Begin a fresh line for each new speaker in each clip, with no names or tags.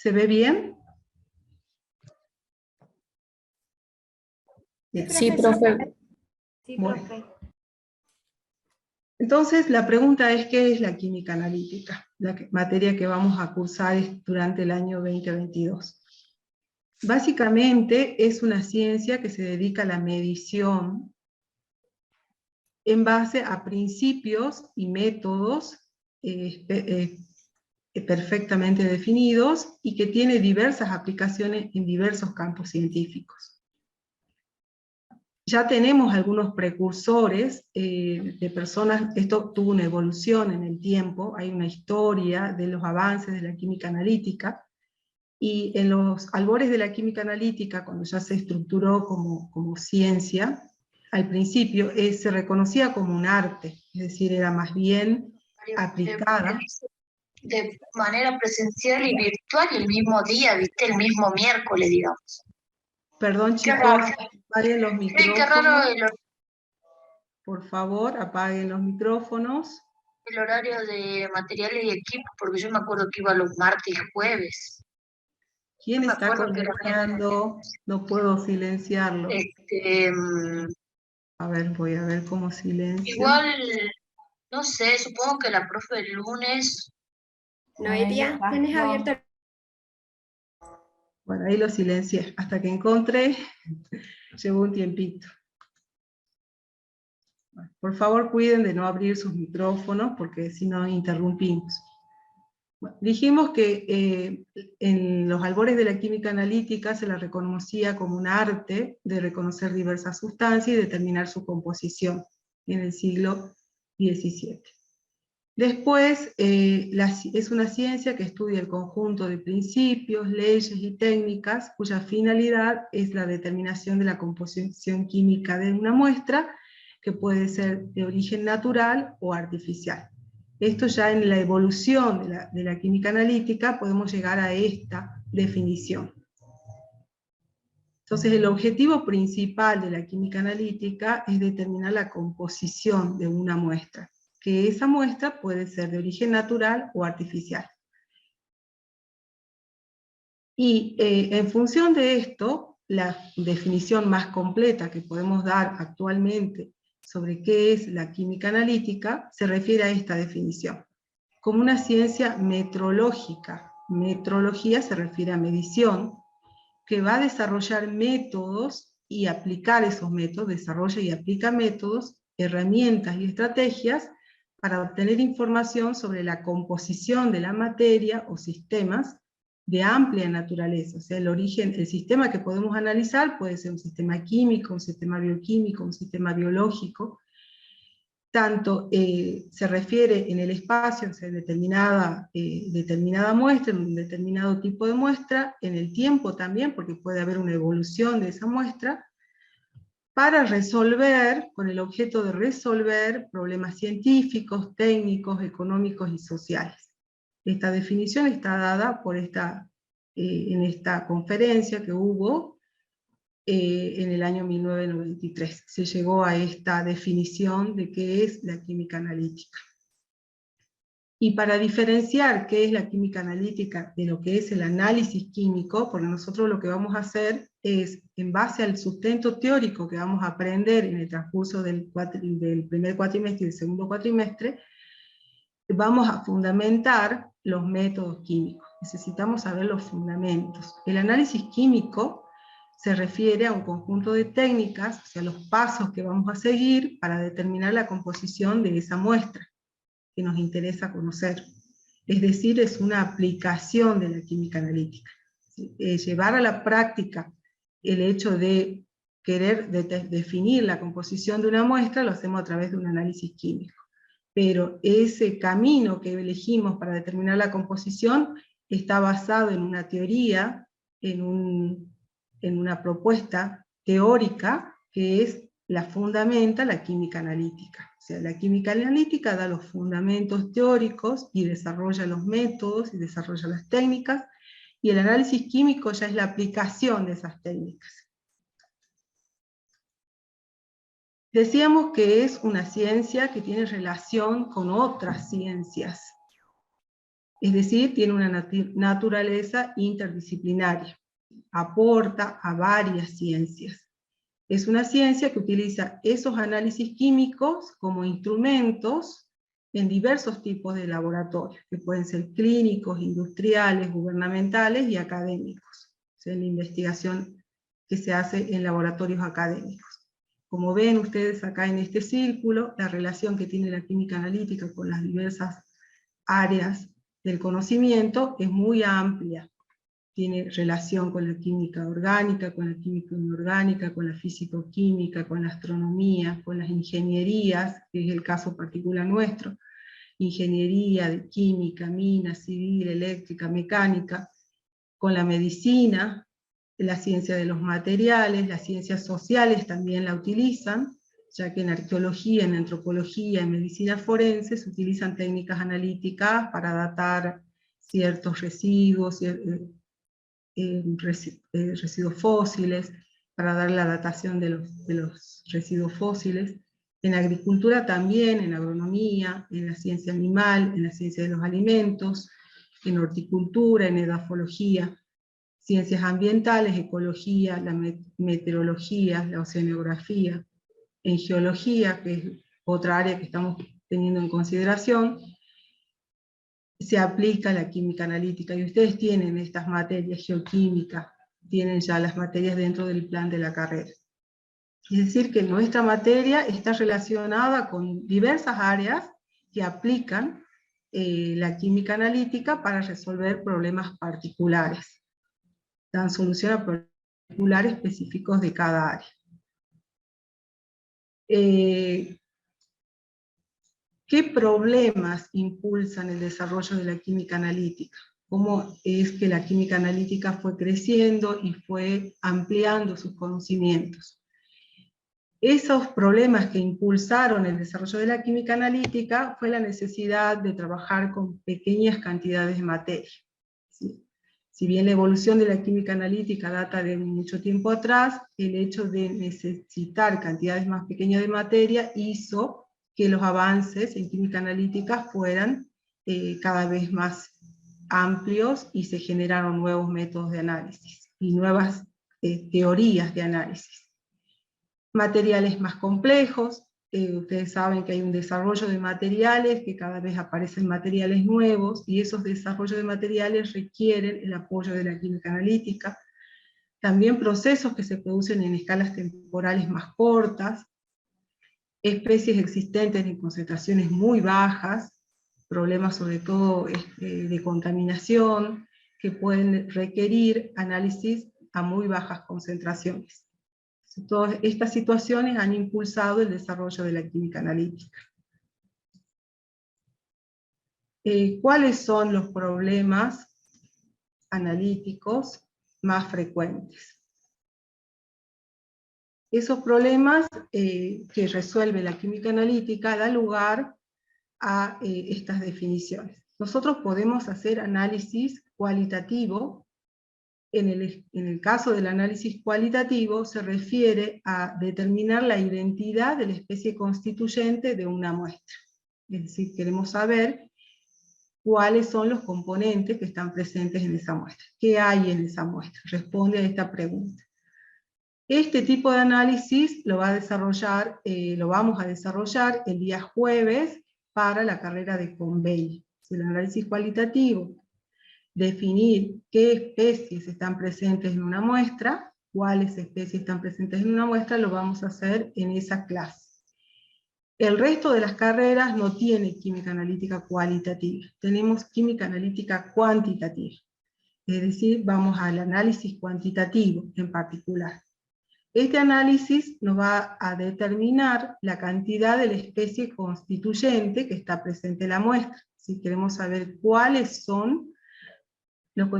¿Se ve bien?
Sí, profe.
Sí,
Bueno.
profe.
Entonces, la pregunta es, ¿qué es la química analítica? Materia que vamos a cursar durante el año 2022. Básicamente, es una ciencia que se dedica a la medición en base a principios y métodos perfectamente definidos y que tiene diversas aplicaciones en diversos campos científicos. Ya tenemos algunos precursores de personas, esto tuvo una evolución en el tiempo, hay una historia de los avances de la química analítica, y en los albores de la química analítica, cuando ya se estructuró como ciencia, al principio se reconocía como un arte, es decir, era más bien aplicada.
De manera presencial y virtual el mismo día, ¿viste? El mismo miércoles, digamos.
Perdón,
Qué
chicos,
raro.
apaguen los
Sí,
micrófonos.
qué raro
Por favor, apaguen los micrófonos.
el horario de materiales y equipo, porque yo me acuerdo que iba los martes y jueves.
¿Quién
No me
está
acuerdo que era
comentando? No puedo silenciarlo. A ver, voy a ver cómo silencio.
Igual, no sé, supongo que la profe el lunes.
Noelia, ¿tienes abierto?
Bueno, ahí lo silencié. Hasta que encontré, llevó un tiempito. Bueno, por favor, cuiden de no abrir sus micrófonos, porque si no interrumpimos. Bueno, dijimos que en los albores de la química analítica se la reconocía como un arte de reconocer diversas sustancias y determinar su composición en el siglo XVII. Después, es una ciencia que estudia el conjunto de principios, leyes y técnicas cuya finalidad es la determinación de la composición química de una muestra, que puede ser de origen natural o artificial. Esto ya en la evolución de la química analítica podemos llegar a esta definición. Entonces, el objetivo principal de la química analítica es determinar la composición de una muestra, que esa muestra puede ser de origen natural o artificial. Y en función de esto, la definición más completa que podemos dar actualmente sobre qué es la química analítica se refiere a esta definición, como una ciencia metrológica. Metrología se refiere a medición, que va a desarrollar métodos y aplicar esos métodos, desarrolla y aplica métodos, herramientas y estrategias para obtener información sobre la composición de la materia o sistemas de amplia naturaleza. O sea, el sistema que podemos analizar puede ser un sistema químico, un sistema bioquímico, un sistema biológico. Tanto se refiere en el espacio, o sea, determinada muestra, en un determinado tipo de muestra, en el tiempo también, porque puede haber una evolución de esa muestra, para resolver, con el objeto de resolver problemas científicos, técnicos, económicos y sociales. Esta definición está dada por en esta conferencia que hubo en el año 1993. Se llegó a esta definición de qué es la química analítica. Y para diferenciar qué es la química analítica de lo que es el análisis químico, porque nosotros lo que vamos a hacer es, en base al sustento teórico que vamos a aprender en el transcurso del primer cuatrimestre y del segundo cuatrimestre, vamos a fundamentar los métodos químicos. Necesitamos saber los fundamentos. El análisis químico se refiere a un conjunto de técnicas, o sea, los pasos que vamos a seguir para determinar la composición de esa muestra que nos interesa conocer. Es decir, es una aplicación de la química analítica. Llevar a la práctica el hecho de querer definir la composición de una muestra lo hacemos a través de un análisis químico. Pero ese camino que elegimos para determinar la composición está basado en una teoría, en una propuesta teórica que la fundamenta la química analítica. O sea, la química analítica da los fundamentos teóricos y desarrolla los métodos y desarrolla las técnicas, y el análisis químico ya es la aplicación de esas técnicas. Decíamos que es una ciencia que tiene relación con otras ciencias. Es decir, tiene una naturaleza interdisciplinaria, aporta a varias ciencias. Es una ciencia que utiliza esos análisis químicos como instrumentos en diversos tipos de laboratorios, que pueden ser clínicos, industriales, gubernamentales y académicos. O sea, la investigación que se hace en laboratorios académicos. Como ven ustedes acá en este círculo, la relación que tiene la química analítica con las diversas áreas del conocimiento es muy amplia. Tiene relación con la química orgánica, con la química inorgánica, con la físico-química, con la astronomía, con las ingenierías, que es el caso particular nuestro, ingeniería de química, mina, civil, eléctrica, mecánica, con la medicina, la ciencia de los materiales, las ciencias sociales también la utilizan, ya que en arqueología, en antropología, en medicina forense se utilizan técnicas analíticas para datar ciertos residuos, residuos fósiles, para dar la datación de los residuos fósiles. En agricultura también, en agronomía, en la ciencia animal, en la ciencia de los alimentos, en horticultura, en edafología, ciencias ambientales, ecología, la meteorología, la oceanografía, en geología, que es otra área que estamos teniendo en consideración, se aplica la química analítica, y ustedes tienen estas materias, geoquímica, tienen ya las materias dentro del plan de la carrera. Es decir, que nuestra materia está relacionada con diversas áreas que aplican la química analítica para resolver problemas particulares. Dan solución a problemas particulares específicos de cada área. ¿Qué problemas impulsan el desarrollo de la química analítica? ¿Cómo es que la química analítica fue creciendo y fue ampliando sus conocimientos? Esos problemas que impulsaron el desarrollo de la química analítica fue la necesidad de trabajar con pequeñas cantidades de materia. ¿Sí? Si bien la evolución de la química analítica data de mucho tiempo atrás, el hecho de necesitar cantidades más pequeñas de materia hizo que los avances en química analítica fueran cada vez más amplios y se generaron nuevos métodos de análisis y nuevas teorías de análisis. Materiales más complejos, ustedes saben que hay un desarrollo de materiales, que cada vez aparecen materiales nuevos, y esos desarrollos de materiales requieren el apoyo de la química analítica. También procesos que se producen en escalas temporales más cortas, especies existentes en concentraciones muy bajas, problemas sobre todo de contaminación, que pueden requerir análisis a muy bajas concentraciones. Todas estas situaciones han impulsado el desarrollo de la química analítica. ¿Cuáles son los problemas analíticos más frecuentes? Esos problemas que resuelve la química analítica dan lugar a estas definiciones. Nosotros podemos hacer análisis cualitativo. En el caso del análisis cualitativo se refiere a determinar la identidad de la especie constituyente de una muestra. Es decir, queremos saber cuáles son los componentes que están presentes en esa muestra. ¿Qué hay en esa muestra? Responde a esta pregunta. Este tipo de análisis lo vamos a desarrollar el día jueves para la carrera de convenio. El análisis cualitativo, definir qué especies están presentes en una muestra, cuáles especies están presentes en una muestra, lo vamos a hacer en esa clase. El resto de las carreras no tiene química analítica cualitativa, tenemos química analítica cuantitativa. Es decir, vamos al análisis cuantitativo en particular. Este análisis nos va a determinar la cantidad de la especie constituyente que está presente en la muestra. Si queremos saber cuáles son los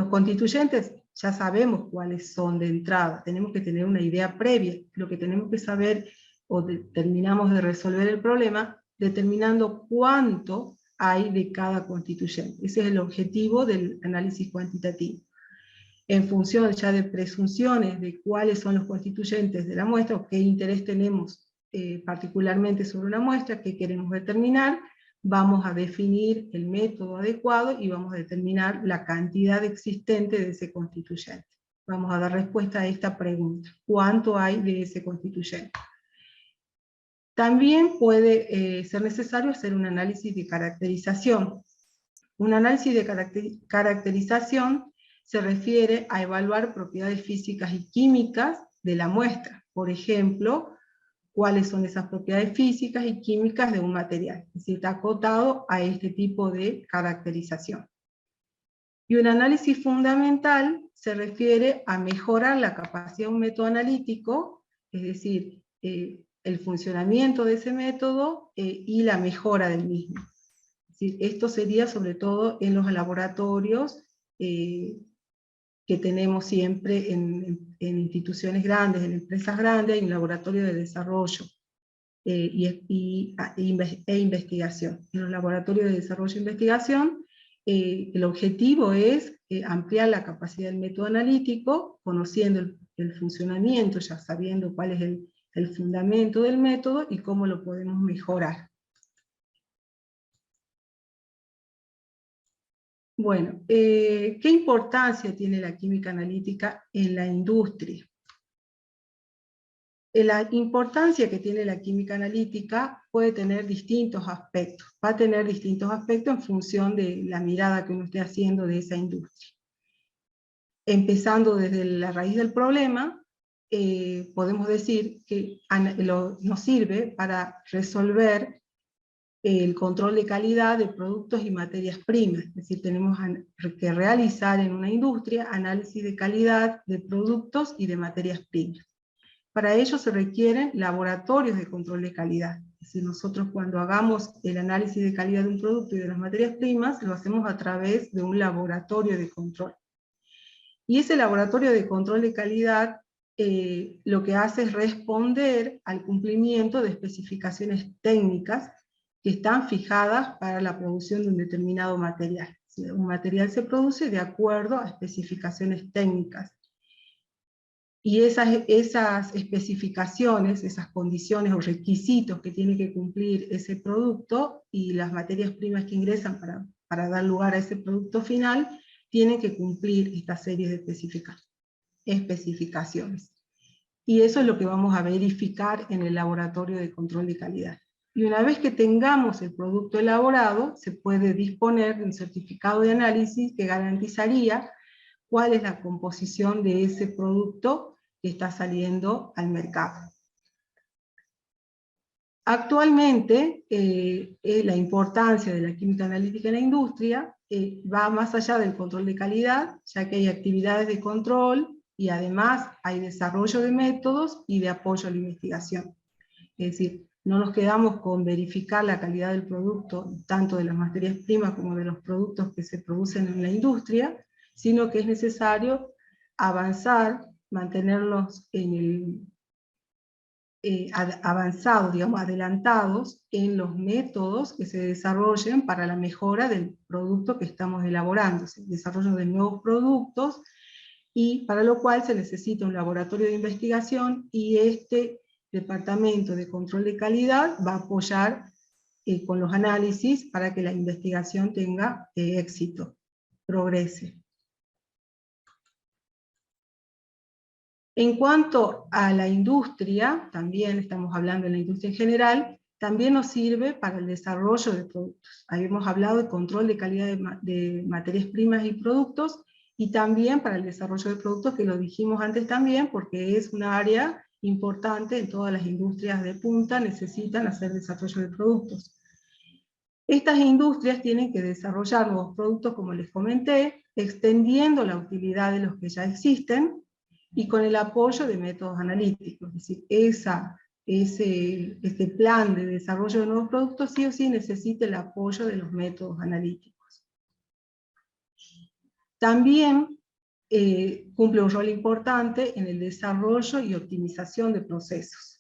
constituyentes, ya sabemos cuáles son de entrada, tenemos que tener una idea previa. Lo que tenemos que saber, o terminamos de resolver el problema, determinando cuánto hay de cada constituyente. Ese es el objetivo del análisis cuantitativo. En función ya de presunciones de cuáles son los constituyentes de la muestra, o qué interés tenemos particularmente sobre una muestra, qué queremos determinar, vamos a definir el método adecuado y vamos a determinar la cantidad existente de ese constituyente. Vamos a dar respuesta a esta pregunta: ¿cuánto hay de ese constituyente? También puede ser necesario hacer un análisis de caracterización. Un análisis de caracterización se refiere a evaluar propiedades físicas y químicas de la muestra. Por ejemplo, cuáles son esas propiedades físicas y químicas de un material. Es decir, está acotado a este tipo de caracterización. Y un análisis fundamental se refiere a mejorar la capacidad de un método analítico, es decir, el funcionamiento de ese método y la mejora del mismo. Es decir, esto sería sobre todo en los laboratorios que tenemos siempre en instituciones grandes, en empresas grandes. Hay un laboratorio de desarrollo e investigación. En los laboratorios de desarrollo e investigación, el objetivo es ampliar la capacidad del método analítico, conociendo el funcionamiento, ya sabiendo cuál es el fundamento del método y cómo lo podemos mejorar. Bueno, ¿qué importancia tiene la química analítica en la industria? La importancia que tiene la química analítica puede tener distintos aspectos. Va a tener distintos aspectos en función de la mirada que uno esté haciendo de esa industria. Empezando desde la raíz del problema, podemos decir que nos sirve para resolver el control de calidad de productos y materias primas. Es decir, tenemos que realizar en una industria análisis de calidad de productos y de materias primas. Para ello se requieren laboratorios de control de calidad. Es decir, nosotros cuando hagamos el análisis de calidad de un producto y de las materias primas, lo hacemos a través de un laboratorio de control. Y ese laboratorio de control de calidad lo que hace es responder al cumplimiento de especificaciones técnicas que están fijadas para la producción de un determinado material. Un material se produce de acuerdo a especificaciones técnicas. Y esas especificaciones, esas condiciones o requisitos que tiene que cumplir ese producto y las materias primas que ingresan para dar lugar a ese producto final, tienen que cumplir esta serie de especificaciones. Y eso es lo que vamos a verificar en el laboratorio de control de calidad. Y una vez que tengamos el producto elaborado, se puede disponer de un certificado de análisis que garantizaría cuál es la composición de ese producto que está saliendo al mercado. Actualmente, la importancia de la química analítica en la industria va más allá del control de calidad, ya que hay actividades de control y además hay desarrollo de métodos y de apoyo a la investigación. Es decir, no nos quedamos con verificar la calidad del producto, tanto de las materias primas como de los productos que se producen en la industria, sino que es necesario avanzar, mantenerlos avanzados, digamos, adelantados en los métodos que se desarrollen para la mejora del producto que estamos elaborando, el desarrollo de nuevos productos, y para lo cual se necesita un laboratorio de investigación, y este departamento de control de calidad va a apoyar con los análisis para que la investigación tenga éxito, progrese. En cuanto a la industria, también estamos hablando de la industria en general, también nos sirve para el desarrollo de productos. Habíamos hablado de control de calidad de materias primas y productos, y también para el desarrollo de productos, que lo dijimos antes también, porque es un área importante en todas las industrias de punta, necesitan hacer desarrollo de productos. Estas industrias tienen que desarrollar nuevos productos, como les comenté, extendiendo la utilidad de los que ya existen, y con el apoyo de métodos analíticos. Es decir, ese plan de desarrollo de nuevos productos sí o sí necesita el apoyo de los métodos analíticos. También cumple un rol importante en el desarrollo y optimización de procesos.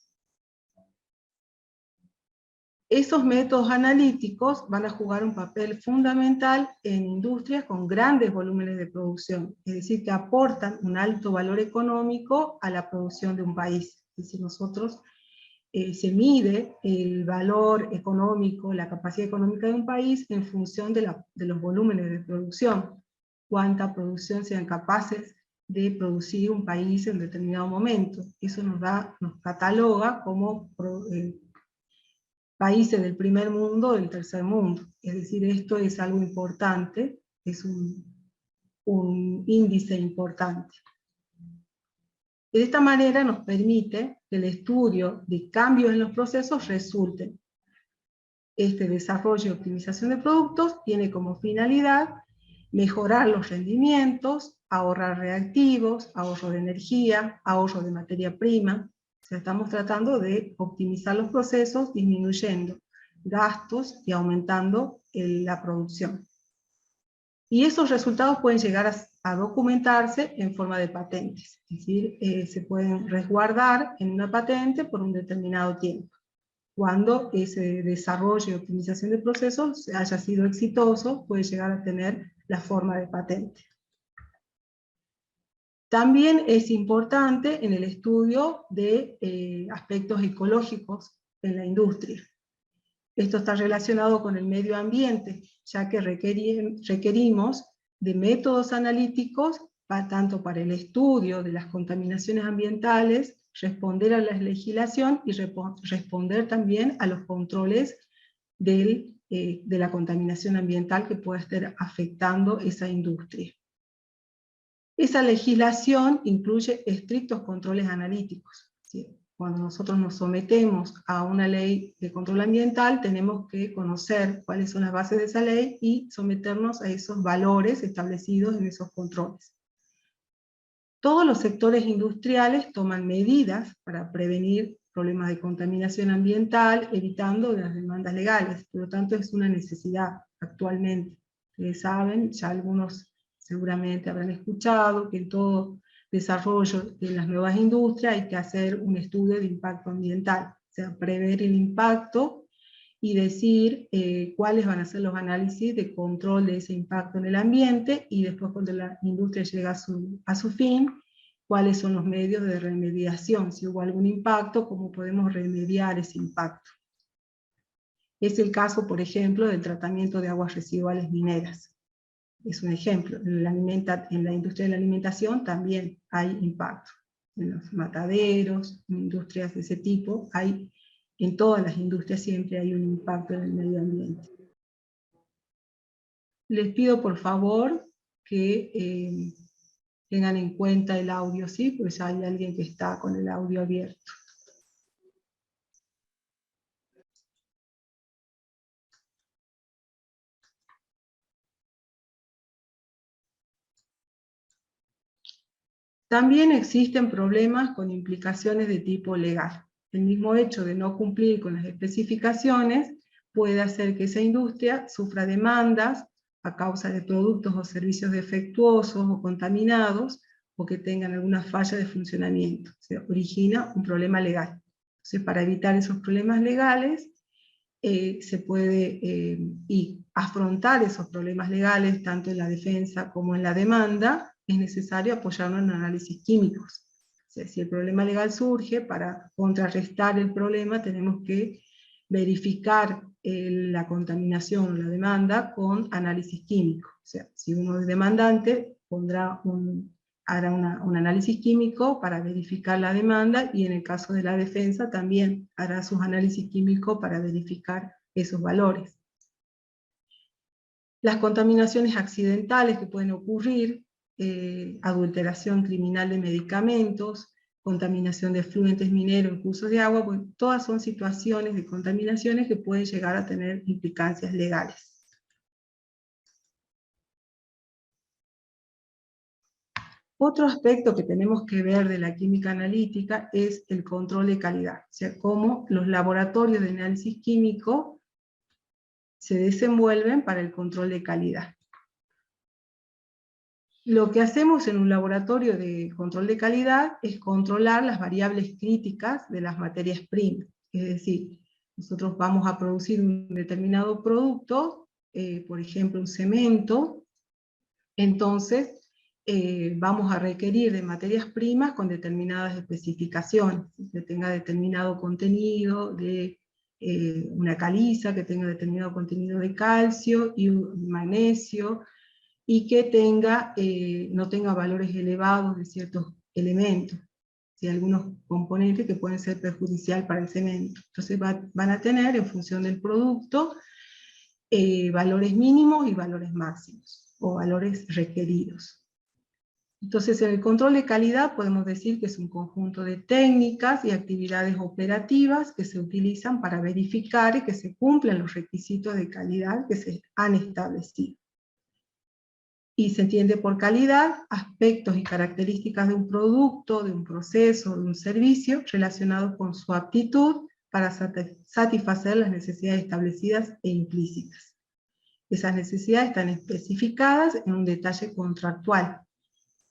Esos métodos analíticos van a jugar un papel fundamental en industrias con grandes volúmenes de producción, es decir, que aportan un alto valor económico a la producción de un país. Es decir, nosotros se mide el valor económico, la capacidad económica de un país en función de los volúmenes de producción, cuánta producción sean capaces de producir un país en determinado momento. Eso nos cataloga como países del primer mundo o del tercer mundo. Es decir, esto es algo importante, es un índice importante. De esta manera nos permite que el estudio de cambios en los procesos resulte. Este desarrollo y optimización de productos tiene como finalidad mejorar los rendimientos, ahorrar reactivos, ahorro de energía, ahorro de materia prima. O sea, estamos tratando de optimizar los procesos, disminuyendo gastos y aumentando la producción. Y esos resultados pueden llegar a documentarse en forma de patentes. Es decir, se pueden resguardar en una patente por un determinado tiempo. Cuando ese desarrollo y optimización de procesos haya sido exitoso, puede llegar a tener la forma de patente. También es importante en el estudio de aspectos ecológicos en la industria. Esto está relacionado con el medio ambiente, ya que requerimos de métodos analíticos tanto para el estudio de las contaminaciones ambientales, responder a la legislación y responder también a los controles de la contaminación ambiental que pueda estar afectando esa industria. Esa legislación incluye estrictos controles analíticos, ¿sí? Cuando nosotros nos sometemos a una ley de control ambiental, tenemos que conocer cuáles son las bases de esa ley y someternos a esos valores establecidos en esos controles. Todos los sectores industriales toman medidas para prevenir problemas de contaminación ambiental, evitando las demandas legales. Por lo tanto, es una necesidad actualmente. Ustedes saben, ya algunos seguramente habrán escuchado que en todo desarrollo de las nuevas industrias hay que hacer un estudio de impacto ambiental, o sea, prever el impacto y decir cuáles van a ser los análisis de control de ese impacto en el ambiente, y después cuando la industria llega a su fin, cuáles son los medios de remediación, si hubo algún impacto, cómo podemos remediar ese impacto. Es el caso, por ejemplo, del tratamiento de aguas residuales mineras. Es un ejemplo. En la industria de la alimentación también hay impacto. En los mataderos, en industrias de ese tipo, en todas las industrias siempre hay un impacto en el medio ambiente. Les pido por favor que tengan en cuenta el audio, ¿sí? Porque ya hay alguien que está con el audio abierto. También existen problemas con implicaciones de tipo legal. El mismo hecho de no cumplir con las especificaciones puede hacer que esa industria sufra demandas a causa de productos o servicios defectuosos o contaminados, o que tengan alguna falla de funcionamiento. Se origina un problema legal. Entonces, para evitar esos problemas legales, se puede y afrontar esos problemas legales, tanto en la defensa como en la demanda, es necesario apoyarnos en análisis químicos. O sea, si el problema legal surge, para contrarrestar el problema tenemos que verificar la contaminación o la demanda con análisis químico. O sea, si uno es demandante, hará un análisis químico para verificar la demanda, y en el caso de la defensa también hará sus análisis químicos para verificar esos valores. Las contaminaciones accidentales que pueden ocurrir, adulteración criminal de medicamentos, contaminación de efluentes mineros en cursos de agua, pues todas son situaciones de contaminaciones que pueden llegar a tener implicancias legales. Otro aspecto que tenemos que ver de la química analítica es el control de calidad, o sea, cómo los laboratorios de análisis químico se desenvuelven para el control de calidad. Lo que hacemos en un laboratorio de control de calidad es controlar las variables críticas de las materias primas. Es decir, nosotros vamos a producir un determinado producto, por ejemplo un cemento, entonces vamos a requerir de materias primas con determinadas especificaciones, que tenga determinado contenido de una caliza, que tenga determinado contenido de calcio y magnesio, y que tenga, no tenga valores elevados de ciertos elementos, ¿sí? Algunos componentes que pueden ser perjudicial para el cemento. Entonces van a tener, en función del producto, valores mínimos y valores máximos, o valores requeridos. Entonces, en el control de calidad podemos decir que es un conjunto de técnicas y actividades operativas que se utilizan para verificar que se cumplen los requisitos de calidad que se han establecido. Y se entiende por calidad aspectos y características de un producto, de un proceso, de un servicio relacionados con su aptitud para satisfacer las necesidades establecidas e implícitas. Esas necesidades están especificadas en un detalle contractual,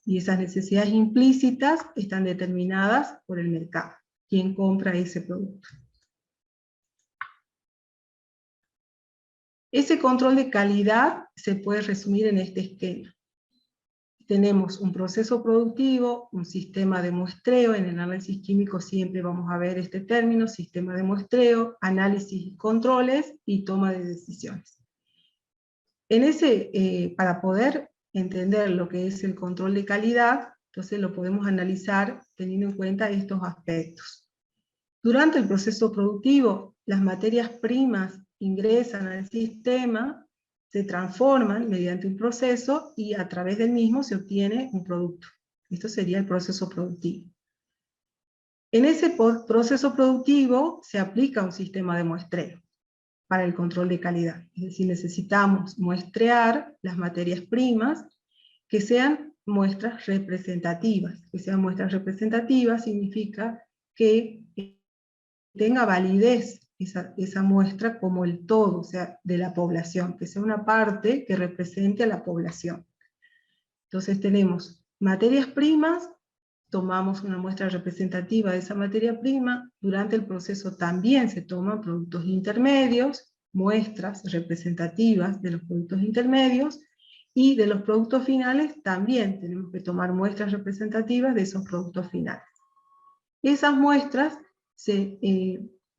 y esas necesidades implícitas están determinadas por el mercado, quien compra ese producto. Ese control de calidad se puede resumir en este esquema. Tenemos un proceso productivo, un sistema de muestreo. En el análisis químico siempre vamos a ver este término: sistema de muestreo, análisis y controles, y toma de decisiones. Para poder entender lo que es el control de calidad, entonces lo podemos analizar teniendo en cuenta estos aspectos. Durante el proceso productivo, las materias primas ingresan al sistema, se transforman mediante un proceso y a través del mismo se obtiene un producto. Esto sería el proceso productivo. En ese proceso productivo se aplica un sistema de muestreo para el control de calidad. Es decir, necesitamos muestrear las materias primas que sean muestras representativas. Que sean muestras representativas significa que tenga validez esa muestra como el todo, o sea, de la población, que sea una parte que represente a la población. Entonces tenemos materias primas, tomamos una muestra representativa de esa materia prima. Durante el proceso también se toman productos intermedios, muestras representativas de los productos intermedios, y de los productos finales también tenemos que tomar muestras representativas de esos productos finales. Esas muestras se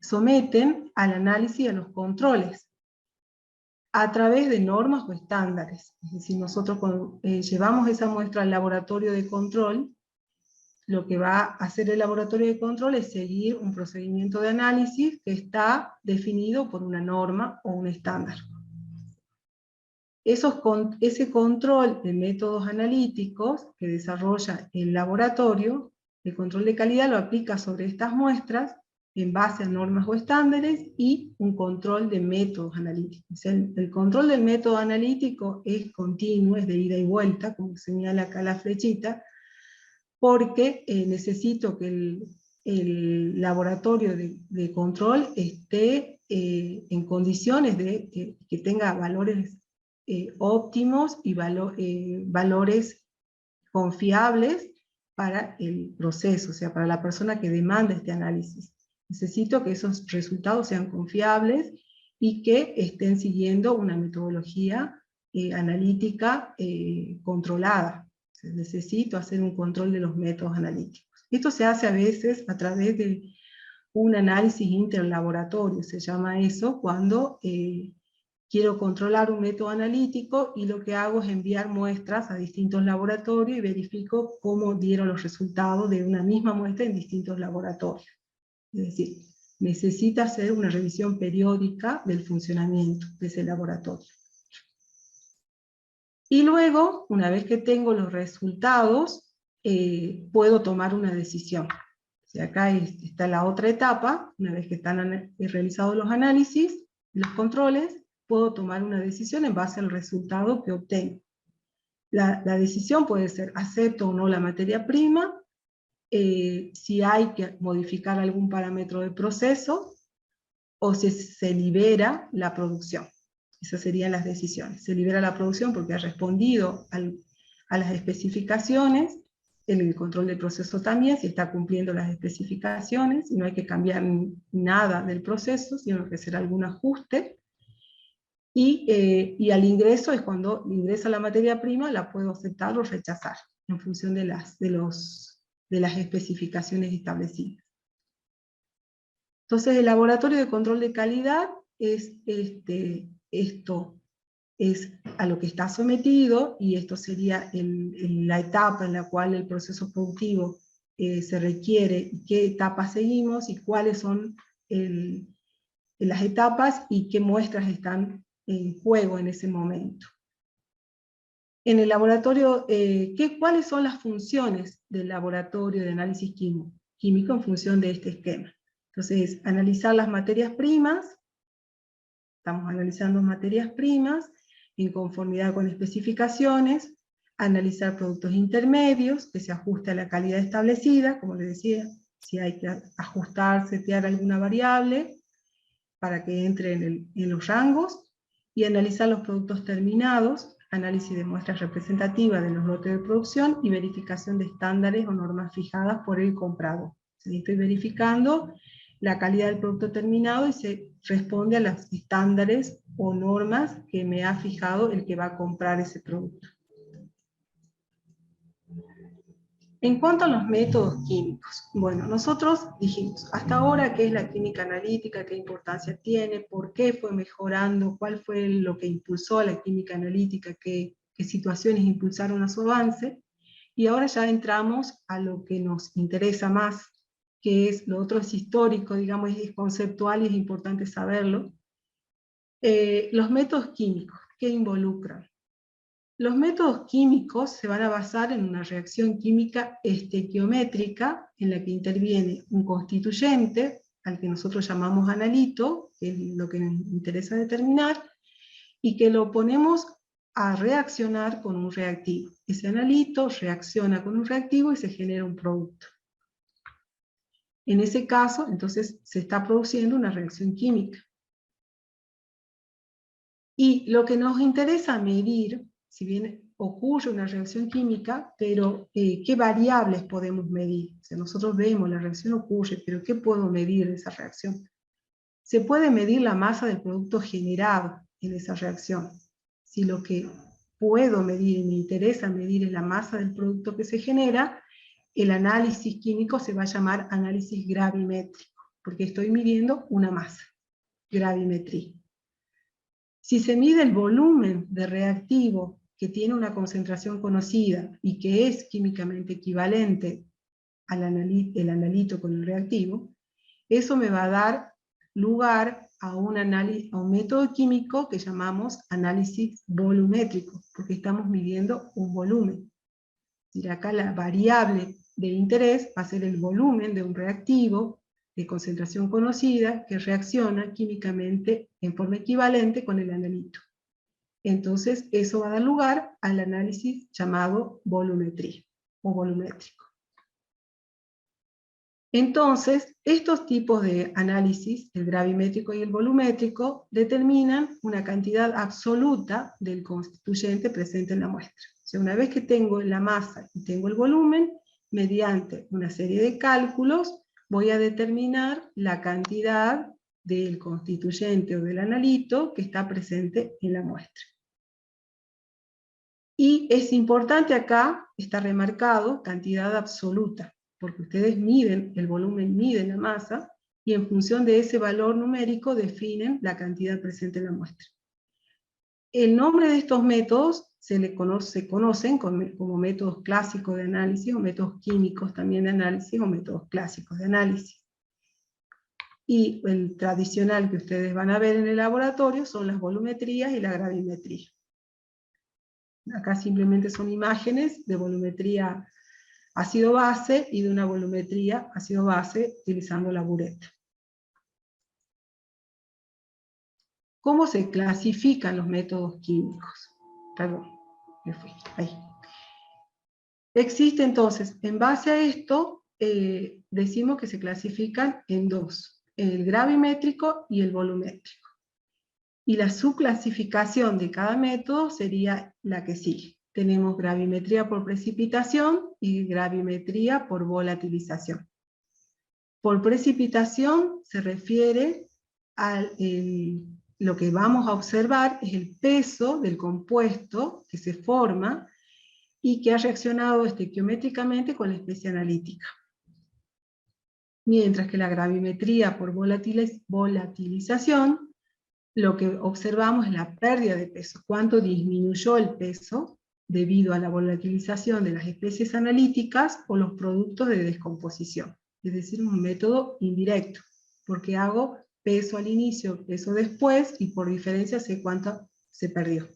someten al análisis y a los controles a través de normas o estándares. Es decir, nosotros cuando llevamos esa muestra al laboratorio de control, lo que va a hacer el laboratorio de control es seguir un procedimiento de análisis que está definido por una norma o un estándar. Ese control de métodos analíticos que desarrolla el laboratorio, el control de calidad lo aplica sobre estas muestras en base a normas o estándares, y un control de métodos analíticos. El control del método analítico es continuo, es de ida y vuelta, como señala acá la flechita, porque necesito que el laboratorio de control esté en condiciones de que tenga valores óptimos y valores confiables para el proceso, o sea, para la persona que demanda este análisis. Necesito que esos resultados sean confiables y que estén siguiendo una metodología analítica controlada. Necesito hacer un control de los métodos analíticos. Esto se hace a veces a través de un análisis interlaboratorio, se llama eso, cuando quiero controlar un método analítico y lo que hago es enviar muestras a distintos laboratorios y verifico cómo dieron los resultados de una misma muestra en distintos laboratorios. Es decir, necesita hacer una revisión periódica del funcionamiento de ese laboratorio. Y luego, una vez que tengo los resultados, puedo tomar una decisión. O sea, acá está la otra etapa. Una vez que están realizados los análisis, los controles, puedo tomar una decisión en base al resultado que obtengo. La decisión puede ser: acepto o no la materia prima, si hay que modificar algún parámetro del proceso, o si se libera la producción. Esas serían las decisiones. Se libera la producción porque ha respondido a las especificaciones. En el control del proceso también, si está cumpliendo las especificaciones, y no hay que cambiar nada del proceso, sino que hacer algún ajuste. Y al ingreso es cuando ingresa la materia prima, la puedo aceptar o rechazar, en función de las especificaciones establecidas. Entonces el laboratorio de control de calidad es esto es a lo que está sometido, y esto sería la etapa en la cual el proceso productivo se requiere, qué etapas seguimos y cuáles son las etapas y qué muestras están en juego en ese momento. En el laboratorio, ¿cuáles son las funciones del laboratorio de análisis químico en función de este esquema? Entonces, analizar las materias primas, estamos analizando materias primas en conformidad con especificaciones, analizar productos intermedios que se ajuste a la calidad establecida, como les decía, si hay que ajustar, setear alguna variable para que entre en los rangos, y analizar los productos terminados, análisis de muestras representativas de los lotes de producción y verificación de estándares o normas fijadas por el comprador. Estoy verificando la calidad del producto terminado y se responde a los estándares o normas que me ha fijado el que va a comprar ese producto. En cuanto a los métodos químicos, bueno, nosotros dijimos, hasta ahora, ¿qué es la química analítica? ¿Qué importancia tiene? ¿Por qué fue mejorando? ¿Cuál fue lo que impulsó a la química analítica? ¿Qué situaciones impulsaron a su avance? Y ahora ya entramos a lo que nos interesa más, que es lo otro es histórico, digamos, es conceptual y es importante saberlo. Los métodos químicos, ¿qué involucran? Los métodos químicos se van a basar en una reacción química estequiométrica en la que interviene un constituyente, al que nosotros llamamos analito, que es lo que nos interesa determinar, y que lo ponemos a reaccionar con un reactivo. Ese analito reacciona con un reactivo y se genera un producto. En ese caso, entonces, se está produciendo una reacción química. Y lo que nos interesa medir, si bien ocurre una reacción química, pero ¿qué variables podemos medir? O sea, nosotros vemos, la reacción ocurre, pero ¿qué puedo medir de esa reacción? Se puede medir la masa del producto generado en esa reacción. Si lo que puedo medir y me interesa medir es la masa del producto que se genera, el análisis químico se va a llamar análisis gravimétrico, porque estoy midiendo una masa, gravimetría. Si se mide el volumen de reactivo que tiene una concentración conocida y que es químicamente equivalente al analito con el reactivo, eso me va a dar lugar a un método químico que llamamos análisis volumétrico, porque estamos midiendo un volumen. Y acá la variable de interés va a ser el volumen de un reactivo de concentración conocida que reacciona químicamente en forma equivalente con el analito. Entonces, eso va a dar lugar al análisis llamado volumetría o volumétrico. Entonces, estos tipos de análisis, el gravimétrico y el volumétrico, determinan una cantidad absoluta del constituyente presente en la muestra. O sea, una vez que tengo la masa y tengo el volumen, mediante una serie de cálculos, voy a determinar la cantidad del constituyente o del analito que está presente en la muestra. Y es importante acá, está remarcado, cantidad absoluta, porque ustedes miden el volumen, miden la masa, y en función de ese valor numérico definen la cantidad presente en la muestra. El nombre de estos métodos se conocen como métodos clásicos de análisis, o métodos químicos también de análisis, o métodos clásicos de análisis. Y el tradicional que ustedes van a ver en el laboratorio son las volumetrías y la gravimetría. Acá simplemente son imágenes de volumetría ácido-base y de una volumetría ácido-base utilizando la bureta. ¿Cómo se clasifican los métodos químicos? Perdón, me fui, ahí. Existe entonces, en base a esto, decimos que se clasifican en dos, el gravimétrico y el volumétrico. Y la subclasificación de cada método sería la que sigue. Tenemos gravimetría por precipitación y gravimetría por volatilización. Por precipitación se refiere al lo que vamos a observar es el peso del compuesto que se forma y que ha reaccionado estequiométricamente con la especie analítica. Mientras que la gravimetría por volatilización, lo que observamos es la pérdida de peso, cuánto disminuyó el peso debido a la volatilización de las especies analíticas o los productos de descomposición. Es decir, un método indirecto, porque hago peso al inicio, peso después, y por diferencia sé cuánto se perdió.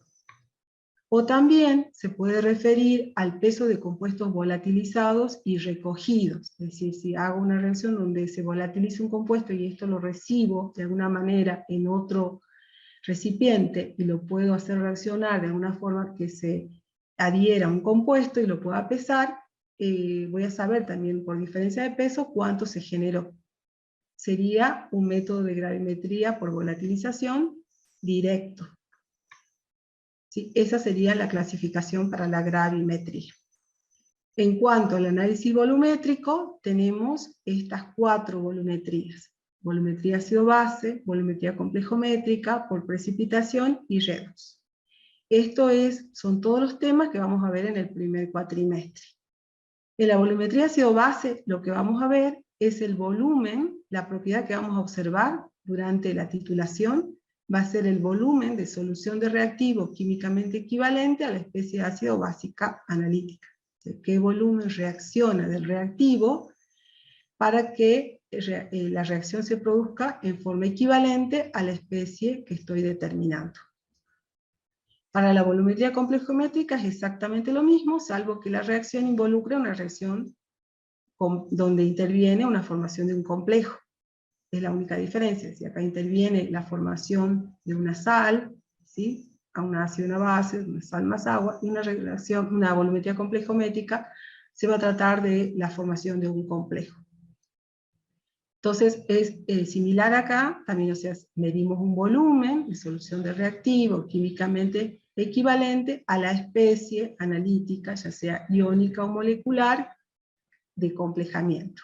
O también se puede referir al peso de compuestos volatilizados y recogidos. Es decir, si hago una reacción donde se volatiliza un compuesto y esto lo recibo de alguna manera en otro recipiente y lo puedo hacer reaccionar de alguna forma que se adhiera a un compuesto y lo pueda pesar, voy a saber también por diferencia de peso cuánto se generó. Sería un método de gravimetría por volatilización directo. ¿Sí? Esa sería la clasificación para la gravimetría. En cuanto al análisis volumétrico, tenemos estas 4 volumetrías. Volumetría ácido-base, volumetría complejométrica, por precipitación y redox. Esto son todos los temas que vamos a ver en el primer cuatrimestre. En la volumetría ácido-base lo que vamos a ver es el volumen, la propiedad que vamos a observar durante la titulación, va a ser el volumen de solución de reactivo químicamente equivalente a la especie de ácido básica analítica. O sea, ¿qué volumen reacciona del reactivo para que la reacción se produzca en forma equivalente a la especie que estoy determinando? Para la volumetría complejométrica es exactamente lo mismo, salvo que la reacción involucra una reacción donde interviene una formación de un complejo. Es la única diferencia. Si acá interviene la formación de una sal, ¿sí?, a un ácido y una base, una sal más agua, y una volumetría complejométrica se va a tratar de la formación de un complejo. Entonces es similar acá, también, o sea, medimos un volumen de solución de reactivo químicamente equivalente a la especie analítica, ya sea iónica o molecular, de complejamiento.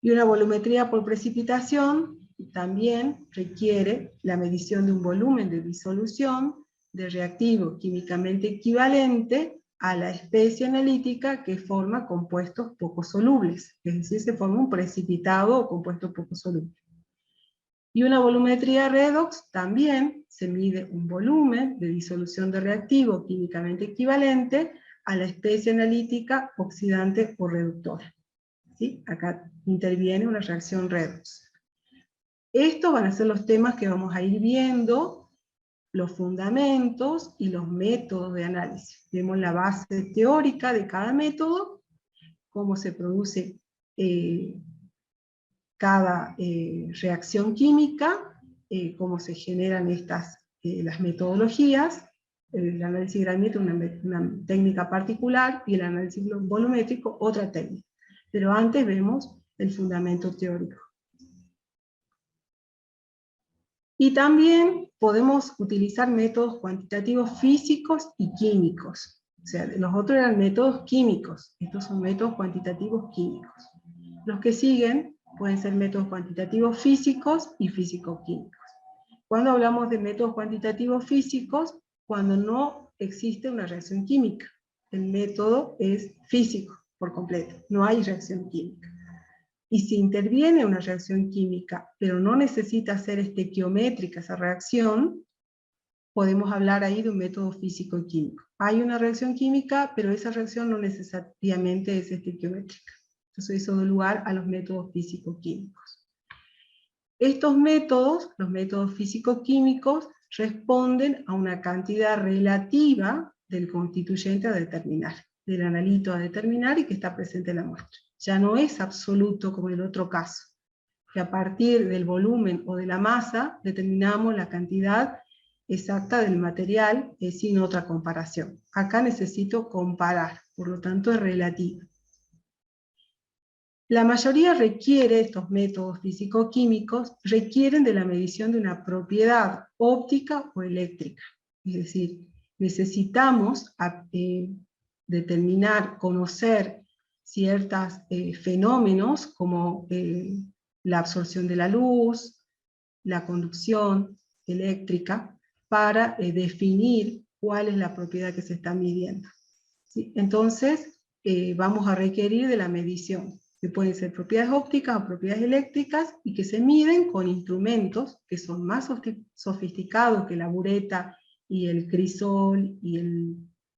Y una volumetría por precipitación también requiere la medición de un volumen de disolución de reactivo químicamente equivalente a la especie analítica que forma compuestos poco solubles, es decir, se forma un precipitado o compuesto poco soluble. Y una volumetría redox también se mide un volumen de disolución de reactivo químicamente equivalente a la especie analítica oxidante o reductora. ¿Sí? Acá interviene una reacción redox. Estos van a ser los temas que vamos a ir viendo, los fundamentos y los métodos de análisis. Vemos la base teórica de cada método, cómo se produce cada reacción química, cómo se generan las metodologías, el análisis gravimétrico una técnica particular, y el análisis volumétrico otra técnica. Pero antes vemos el fundamento teórico. Y también podemos utilizar métodos cuantitativos físicos y químicos. O sea, los otros eran métodos químicos, estos son métodos cuantitativos químicos. Los que siguen pueden ser métodos cuantitativos físicos y físico-químicos. Cuando hablamos de métodos cuantitativos físicos, cuando no existe una reacción química. El método es físico por completo, no hay reacción química. Y si interviene una reacción química, pero no necesita ser estequiométrica esa reacción, podemos hablar ahí de un método físico y químico. Hay una reacción química, pero esa reacción no necesariamente es estequiométrica. Entonces eso da lugar a los métodos físico-químicos. Estos métodos, los métodos físico-químicos, responden a una cantidad relativa del constituyente a determinar, del analito a determinar y que está presente en la muestra. Ya no es absoluto como en el otro caso, que a partir del volumen o de la masa determinamos la cantidad exacta del material sin otra comparación. Acá necesito comparar, por lo tanto es relativo. La mayoría requiere, estos métodos físico-químicos, requieren de la medición de una propiedad óptica o eléctrica. Es decir, necesitamos determinar, conocer ciertos fenómenos como la absorción de la luz, la conducción, eléctrica para definir cuál es la propiedad que se está midiendo. ¿Sí? Entonces, vamos a requerir de la medición, que pueden ser propiedades ópticas o propiedades eléctricas, y que se miden con instrumentos que son más sofisticados que la bureta y el crisol y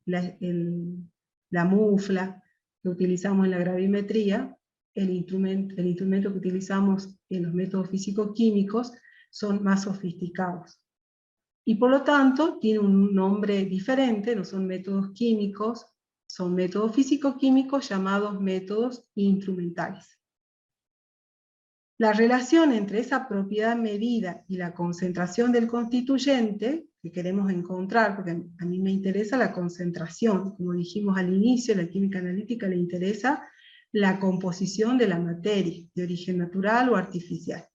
la mufla que utilizamos en la gravimetría. El instrumento que utilizamos en los métodos físico-químicos son más sofisticados. Y por lo tanto, tiene un nombre diferente, no son métodos químicos, son métodos físico-químicos llamados métodos instrumentales. La relación entre esa propiedad medida y la concentración del constituyente, que queremos encontrar, porque a mí me interesa la concentración, como dijimos al inicio, la química analítica le interesa la composición de la materia, de origen natural o artificial.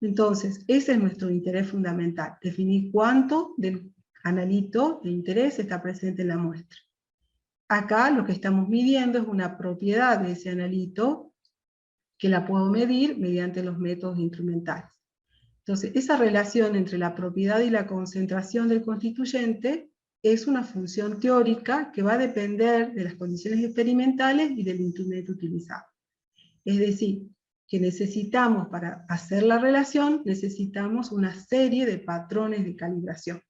Entonces, ese es nuestro interés fundamental, definir cuánto del analito de interés está presente en la muestra. Acá lo que estamos midiendo es una propiedad de ese analito que la puedo medir mediante los métodos instrumentales. Entonces, esa relación entre la propiedad y la concentración del constituyente es una función teórica que va a depender de las condiciones experimentales y del instrumento utilizado. Es decir, que necesitamos, para hacer la relación, necesitamos una serie de patrones de calibración.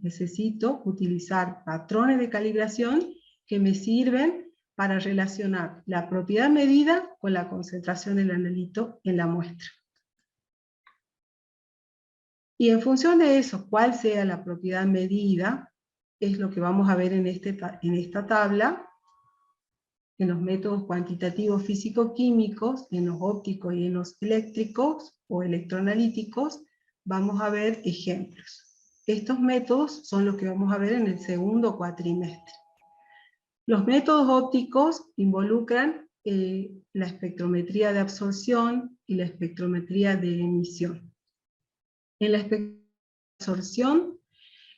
Necesito utilizar patrones de calibración que me sirven para relacionar la propiedad medida con la concentración del analito en la muestra. Y en función de eso, cuál sea la propiedad medida, es lo que vamos a ver en esta tabla, en los métodos cuantitativos físico-químicos, en los ópticos y en los eléctricos o electroanalíticos, vamos a ver ejemplos. Estos métodos son los que vamos a ver en el segundo cuatrimestre. Los métodos ópticos involucran la espectrometría de absorción y la espectrometría de emisión. En la espectrometría de absorción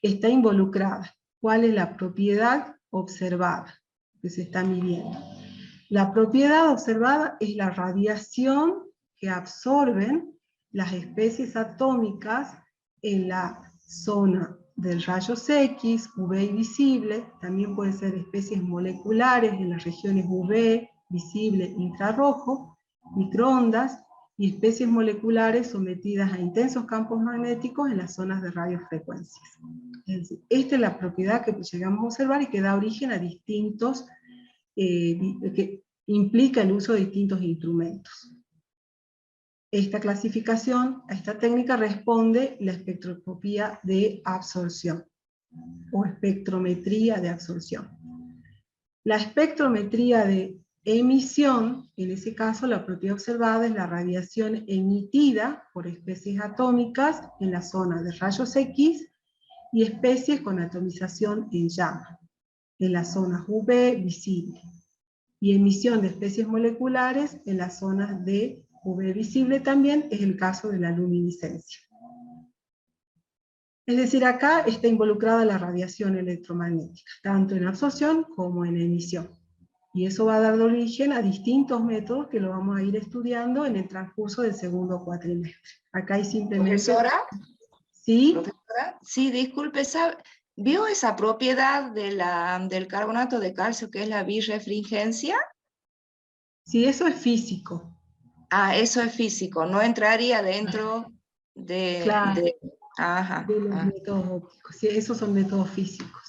está involucrada cuál es la propiedad observada que se está midiendo. La propiedad observada es la radiación que absorben las especies atómicas en la zona del rayos X, UV y visible. También pueden ser especies moleculares en las regiones UV, visible, infrarrojo, microondas, y especies moleculares sometidas a intensos campos magnéticos en las zonas de radiofrecuencias. Es decir, esta es la propiedad que llegamos a observar y que da origen a distintos, que implica el uso de distintos instrumentos. Esta clasificación, a esta técnica responde la espectroscopía de absorción, o espectrometría de absorción. La espectrometría de emisión, en ese caso la propiedad observada es la radiación emitida por especies atómicas en la zona de rayos X y especies con atomización en llama, en las zonas UV visible, y emisión de especies moleculares en las zonas de UV visible también, es el caso de la luminiscencia. Es decir, acá está involucrada la radiación electromagnética, tanto en absorción como en emisión. Y eso va a dar origen a distintos métodos que lo vamos a ir estudiando en el transcurso del segundo cuatrimestre. Acá hay simplemente...
¿Profesora?
¿Sí?
¿Profesora? Sí, disculpe, ¿vio esa propiedad del carbonato de calcio que es la birrefringencia?
Sí, eso es físico.
Ah, eso es físico, no entraría dentro de...
Claro, de los
métodos
ópticos. Sí, esos son métodos físicos.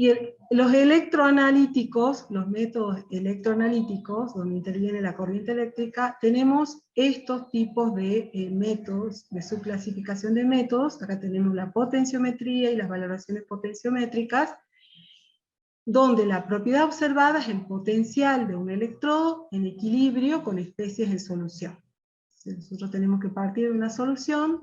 Y los electroanalíticos, los métodos electroanalíticos, donde interviene la corriente eléctrica, tenemos estos tipos de métodos, de subclasificación de métodos. Acá tenemos la potenciometría y las valoraciones potenciométricas, donde la propiedad observada es el potencial de un electrodo en equilibrio con especies en solución. Nosotros tenemos que partir de una solución,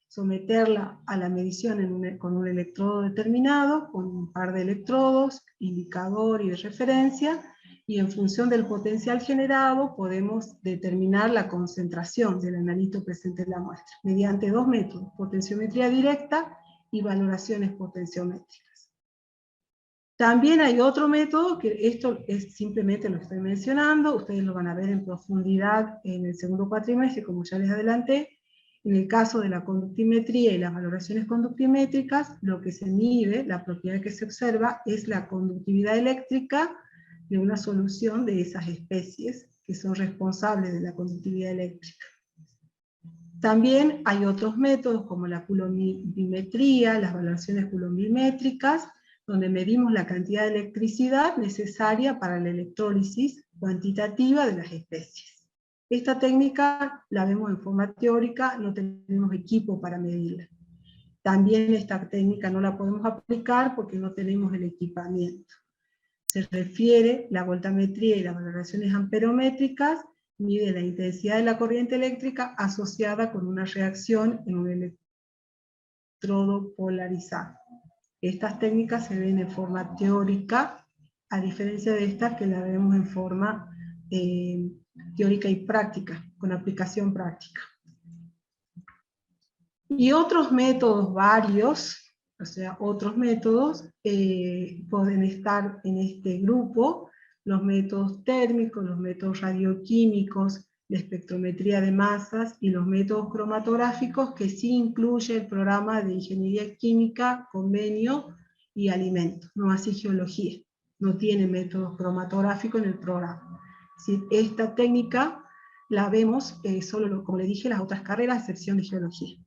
someterla a la medición con un electrodo determinado, con un par de electrodos, indicador y de referencia, y en función del potencial generado podemos determinar la concentración del analito presente en la muestra, mediante dos métodos, potenciometría directa y valoraciones potenciométricas. También hay otro método, que esto es simplemente lo estoy mencionando, ustedes lo van a ver en profundidad en el segundo cuatrimestre, como ya les adelanté, En el caso de la conductimetría y las valoraciones conductimétricas, lo que se mide, la propiedad que se observa, es la conductividad eléctrica de una solución de esas especies que son responsables de la conductividad eléctrica. También hay otros métodos como la coulombimetría, las valoraciones coulombimétricas, donde medimos la cantidad de electricidad necesaria para la electrólisis cuantitativa de las especies. Esta técnica la vemos en forma teórica, no tenemos equipo para medirla. También esta técnica no la podemos aplicar porque no tenemos el equipamiento. Se refiere, la voltametría y las valoraciones amperométricas mide la intensidad de la corriente eléctrica asociada con una reacción en un electrodo polarizado. Estas técnicas se ven en forma teórica, a diferencia de estas que las vemos en forma teórica y práctica, con aplicación práctica. Y otros métodos varios, o sea, otros métodos pueden estar en este grupo, los métodos térmicos, los métodos radioquímicos, la espectrometría de masas y los métodos cromatográficos, que sí incluye el programa de ingeniería química, convenio y alimentos, no así geología, no tiene métodos cromatográficos en el programa. ¿Sí? Esta técnica la vemos solo, como le dije, las otras carreras, a excepción de geología.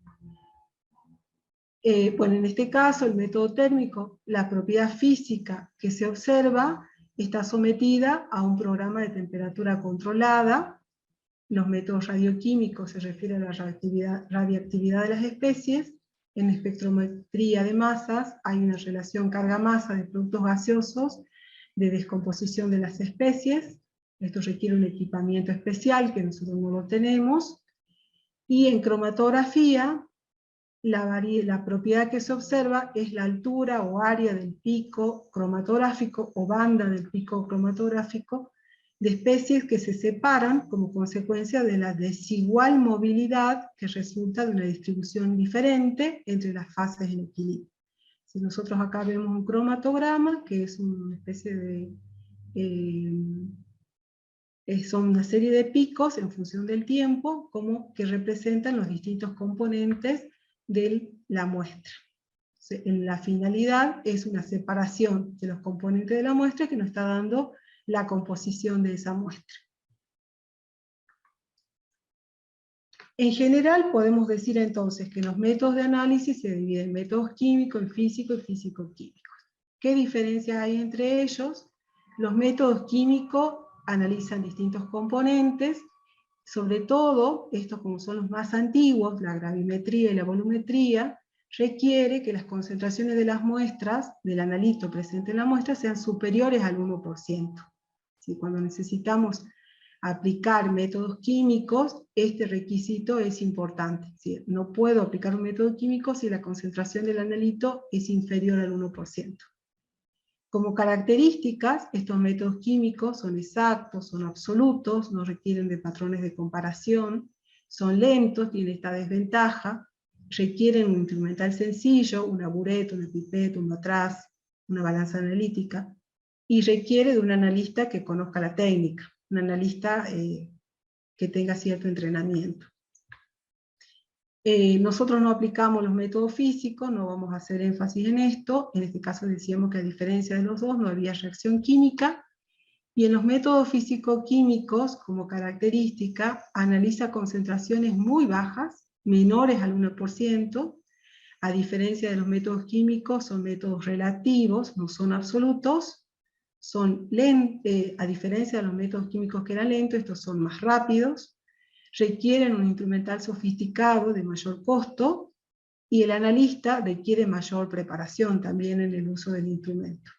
Bueno, en este caso, el método térmico, la propiedad física que se observa está sometida a un programa de temperatura controlada. Los métodos radioquímicos se refieren a la radiactividad de las especies. En espectrometría de masas hay una relación carga-masa de productos gaseosos de descomposición de las especies. Esto requiere un equipamiento especial que nosotros no lo tenemos. Y en cromatografía, la propiedad que se observa es la altura o área del pico cromatográfico o banda del pico cromatográfico de especies que se separan como consecuencia de la desigual movilidad que resulta de una distribución diferente entre las fases en equilibrio. Si nosotros acá vemos un cromatograma, que es una especie de... son una serie de picos en función del tiempo, como que representan los distintos componentes de la muestra. La finalidad es una separación de los componentes de la muestra que nos está dando la composición de esa muestra. En general podemos decir entonces que los métodos de análisis se dividen en métodos químicos, en físico y físico-químicos. ¿Qué diferencias hay entre ellos? Los métodos químicos analizan distintos componentes, sobre todo, estos como son los más antiguos, la gravimetría y la volumetría, requiere que las concentraciones de las muestras, del analito presente en la muestra, sean superiores al 1%. ¿Sí? Cuando necesitamos aplicar métodos químicos, este requisito es importante. ¿Sí? No puedo aplicar un método químico si la concentración del analito es inferior al 1%. Como características, estos métodos químicos son exactos, son absolutos, no requieren de patrones de comparación, son lentos, tienen esta desventaja, requieren un instrumental sencillo, una bureta, una pipeta, un matraz, una balanza analítica, y requiere de un analista que conozca la técnica, un analista que tenga cierto entrenamiento. Nosotros no aplicamos los métodos físicos, no vamos a hacer énfasis en esto. En este caso decíamos que a diferencia de los dos no había reacción química, y en los métodos físico-químicos, como característica, analiza concentraciones muy bajas, menores al 1%, a diferencia de los métodos químicos, son métodos relativos, no son absolutos, a diferencia de los métodos químicos que eran lentos, estos son más rápidos, requieren un instrumental sofisticado de mayor costo, y el analista requiere mayor preparación también en el uso del instrumento.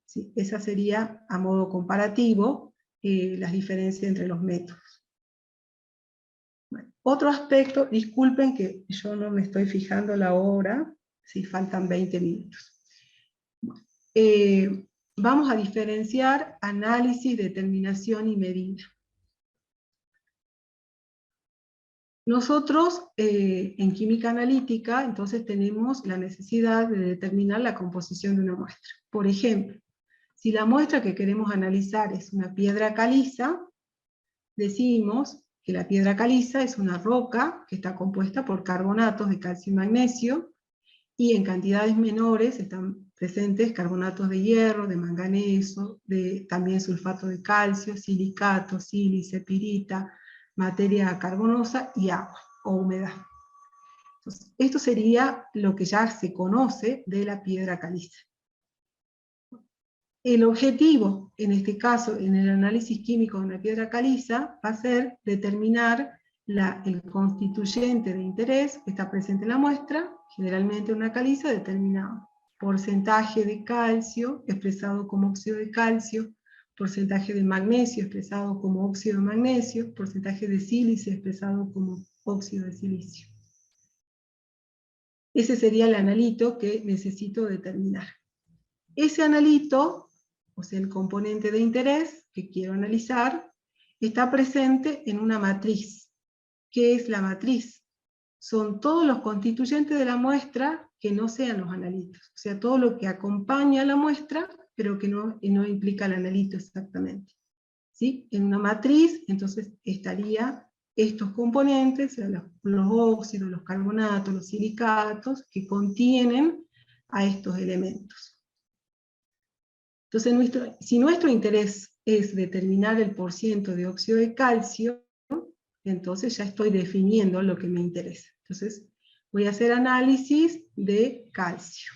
¿Sí? Esa sería, a modo comparativo, las diferencias entre los métodos. Bueno, otro aspecto, disculpen que yo no me estoy fijando la hora, si faltan 20 minutos. Vamos a diferenciar análisis, determinación y medida. Nosotros, en química analítica, entonces tenemos la necesidad de determinar la composición de una muestra. Por ejemplo, si la muestra que queremos analizar es una piedra caliza, decimos que la piedra caliza es una roca que está compuesta por carbonatos de calcio y magnesio, y en cantidades menores están presentes carbonatos de hierro, de manganeso, también sulfato de calcio, silicato, sílice, pirita, materia carbonosa y agua o humedad. Entonces, esto sería lo que ya se conoce de la piedra caliza. El objetivo, en este caso, en el análisis químico de una piedra caliza, va a ser determinar el constituyente de interés que está presente en la muestra, generalmente una caliza determinado. Porcentaje de calcio expresado como óxido de calcio, porcentaje de magnesio expresado como óxido de magnesio, porcentaje de sílice expresado como óxido de silicio. Ese sería el analito que necesito determinar. Ese analito, o sea, el componente de interés que quiero analizar, está presente en una matriz. ¿Qué es la matriz? Son todos los constituyentes de la muestra que no sean los analitos. O sea, todo lo que acompaña a la muestra, pero que no implica el analito exactamente. ¿Sí? En una matriz, entonces, estaría estos componentes, los óxidos, los carbonatos, los silicatos, que contienen a estos elementos. Entonces, si nuestro interés es determinar el porciento de óxido de calcio, entonces ya estoy definiendo lo que me interesa. Entonces, voy a hacer análisis de calcio.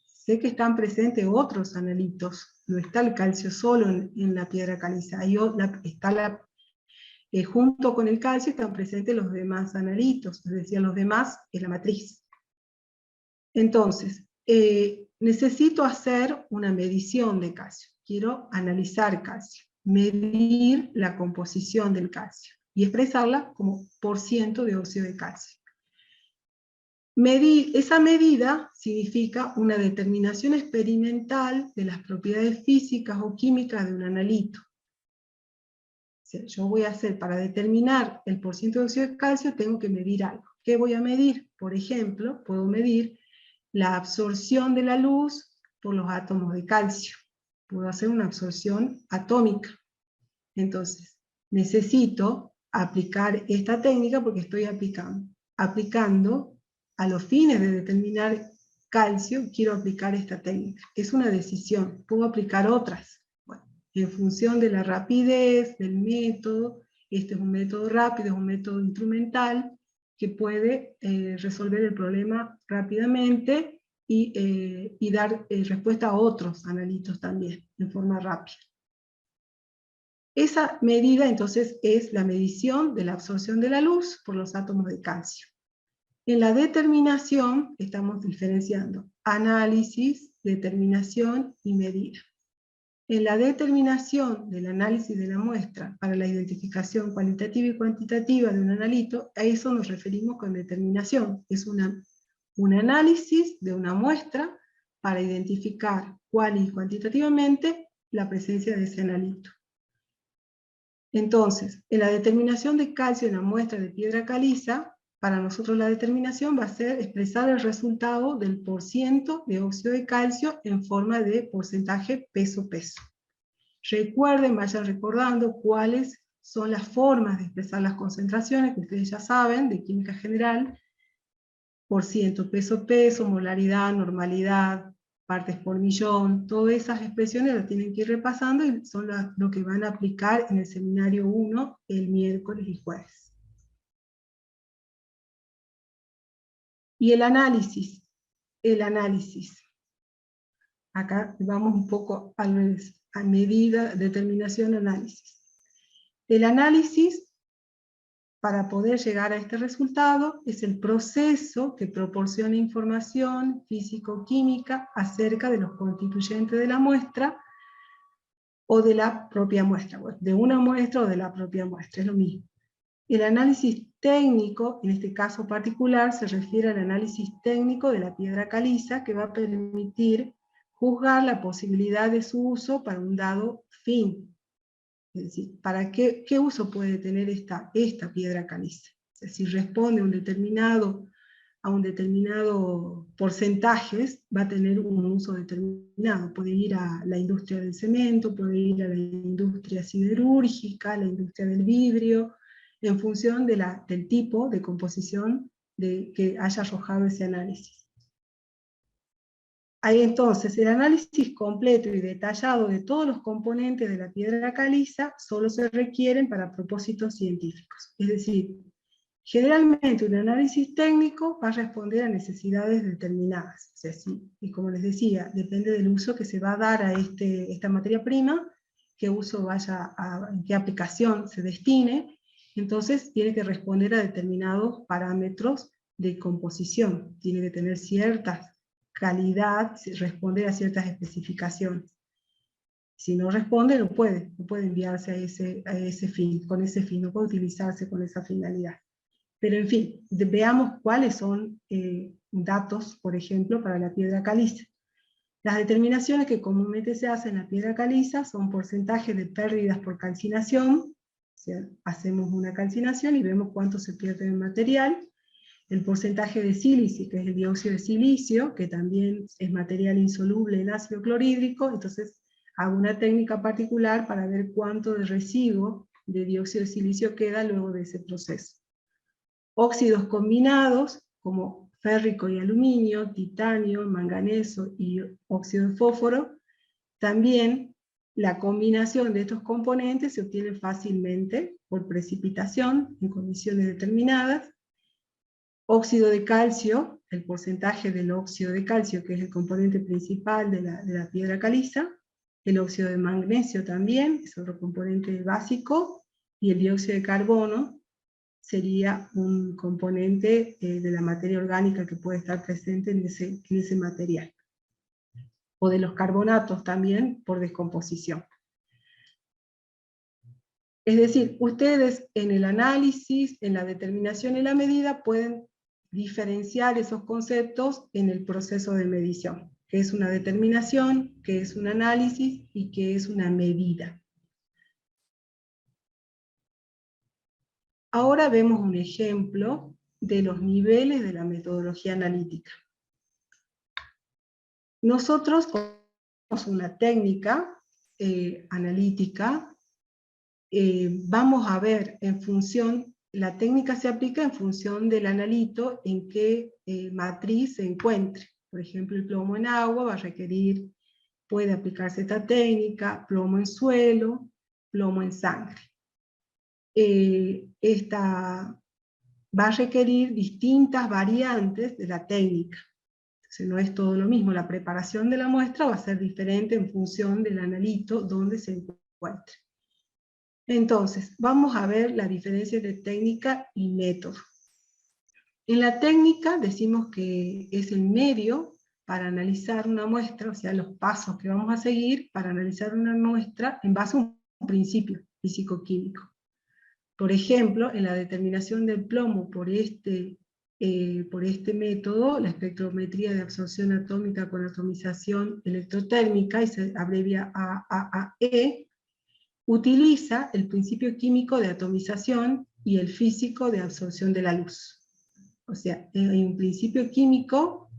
Sé que están presentes otros analitos, no está el calcio solo en la piedra caliza, junto con el calcio están presentes los demás analitos, es decir, los demás es la matriz. Entonces, necesito hacer una medición de calcio. Quiero analizar calcio, medir la composición del calcio y expresarla como porciento de óxido de calcio. Esa medida significa una determinación experimental de las propiedades físicas o químicas de un analito. O sea, yo voy a hacer, para determinar el porciento de óxido de calcio, tengo que medir algo. ¿Qué voy a medir? Por ejemplo, puedo medir la absorción de la luz por los átomos de calcio. Puedo hacer una absorción atómica. Entonces, necesito aplicar esta técnica porque estoy aplicando a los fines de determinar calcio, quiero aplicar esta técnica. Es una decisión, puedo aplicar otras. Bueno, en función de la rapidez del método, este es un método rápido, es un método instrumental, que puede resolver el problema rápidamente y dar respuesta a otros analitos también, en forma rápida. Esa medida entonces es la medición de la absorción de la luz por los átomos de calcio. En la determinación estamos diferenciando análisis, determinación y medida. En la determinación del análisis de la muestra para la identificación cualitativa y cuantitativa de un analito, a eso nos referimos con determinación. Es un análisis de una muestra para identificar cuál y cuantitativamente la presencia de ese analito. Entonces, en la determinación de calcio en la muestra de piedra caliza, para nosotros la determinación va a ser expresar el resultado del porciento de óxido de calcio en forma de porcentaje peso-peso. Recuerden, vayan recordando cuáles son las formas de expresar las concentraciones, que ustedes ya saben, de química general: porciento, peso-peso, molaridad, normalidad, partes por millón. Todas esas expresiones las tienen que ir repasando y son lo que van a aplicar en el seminario 1 el miércoles y jueves. Y el análisis. Acá vamos un poco al revés, a medida, determinación, análisis. El análisis, para poder llegar a este resultado, es el proceso que proporciona información físico-química acerca de los constituyentes de la muestra o de la propia muestra, de una muestra o de la propia muestra, es lo mismo. El análisis técnico, en este caso particular, se refiere al análisis técnico de la piedra caliza, que va a permitir juzgar la posibilidad de su uso para un dado fin. Es decir, ¿para qué uso puede tener esta piedra caliza? Es decir, responde a un determinado porcentajes, va a tener un uso determinado. Puede ir a la industria del cemento, puede ir a la industria siderúrgica, a la industria del vidrio, en función del tipo de composición que haya arrojado ese análisis. Ahí entonces, el análisis completo y detallado de todos los componentes de la piedra caliza solo se requieren para propósitos científicos. Es decir, generalmente un análisis técnico va a responder a necesidades determinadas. O sea, sí, y como les decía, depende del uso que se va a dar a esta materia prima, qué uso vaya en qué aplicación se destine, entonces tiene que responder a determinados parámetros de composición. Tiene que tener ciertas calidad, responder a ciertas especificaciones. Si no responde, no puede enviarse a ese fin, con ese fin, no puede utilizarse con esa finalidad. Pero en fin, veamos cuáles son datos, por ejemplo, para la piedra caliza. Las determinaciones que comúnmente se hacen en la piedra caliza son porcentajes de pérdidas por calcinación, o sea, hacemos una calcinación y vemos cuánto se pierde en material, el porcentaje de sílice, que es el dióxido de silicio, que también es material insoluble en ácido clorhídrico, entonces hago una técnica particular para ver cuánto de residuo de dióxido de silicio queda luego de ese proceso. Óxidos combinados, como férrico y aluminio, titanio, manganeso y óxido de fósforo, también la combinación de estos componentes se obtiene fácilmente por precipitación en condiciones determinadas. Óxido de calcio, el porcentaje del óxido de calcio, que es el componente principal de la piedra caliza, el óxido de magnesio también, es otro componente básico, y el dióxido de carbono sería un componente de la materia orgánica que puede estar presente en ese material. O de los carbonatos también por descomposición. Es decir, ustedes en el análisis, en la determinación y la medida pueden diferenciar esos conceptos en el proceso de medición, que es una determinación, que es un análisis y que es una medida. Ahora vemos un ejemplo de los niveles de la metodología analítica. Nosotros tenemos una técnica analítica, vamos a ver en función, la técnica se aplica en función del analito en qué matriz se encuentre. Por ejemplo, el plomo en agua va a requerir, puede aplicarse esta técnica, plomo en suelo, plomo en sangre. Esta va a requerir distintas variantes de la técnica. Entonces no es todo lo mismo, la preparación de la muestra va a ser diferente en función del analito donde se encuentre. Entonces, vamos a ver la diferencia entre técnica y método. En la técnica decimos que es el medio para analizar una muestra, o sea, los pasos que vamos a seguir para analizar una muestra en base a un principio físico-químico. Por ejemplo, en la determinación del plomo por este método, la espectrometría de absorción atómica con atomización electrotérmica, y se abrevia AAE, utiliza el principio químico de atomización y el físico de absorción de la luz. O sea, hay un principio químico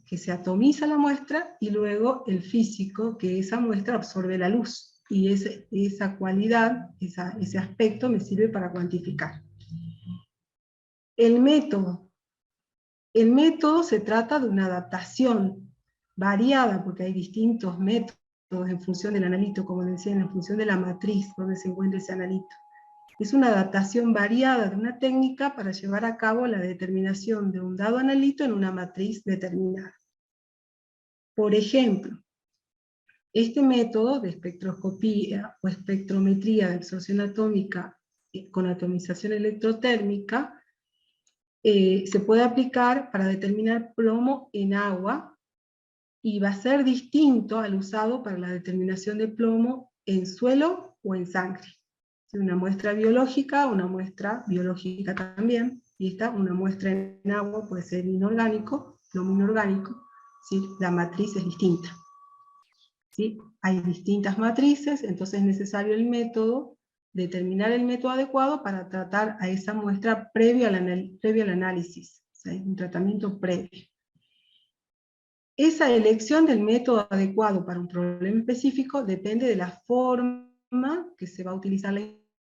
que se atomiza la muestra y luego el físico que esa muestra absorbe la luz. Y esa cualidad, ese aspecto me sirve para cuantificar. El método se trata de una adaptación variada, porque hay distintos métodos en función del analito, como les decía, en función de la matriz donde se encuentra ese analito. Es una adaptación variada de una técnica para llevar a cabo la determinación de un dado analito en una matriz determinada. Por ejemplo, este método de espectroscopía o espectrometría de absorción atómica con atomización electrotérmica se puede aplicar para determinar plomo en agua y va a ser distinto al usado para la determinación de plomo en suelo o en sangre. Una muestra biológica, una muestra biológica también, y esta una muestra en agua puede ser inorgánico, plomo inorgánico, ¿sí? La matriz es distinta. ¿Sí? Hay distintas matrices, entonces es necesario el método, determinar el método adecuado para tratar a esa muestra previo al análisis, o sea, un tratamiento previo. Esa elección del método adecuado para un problema específico depende de la forma que se va a utilizar la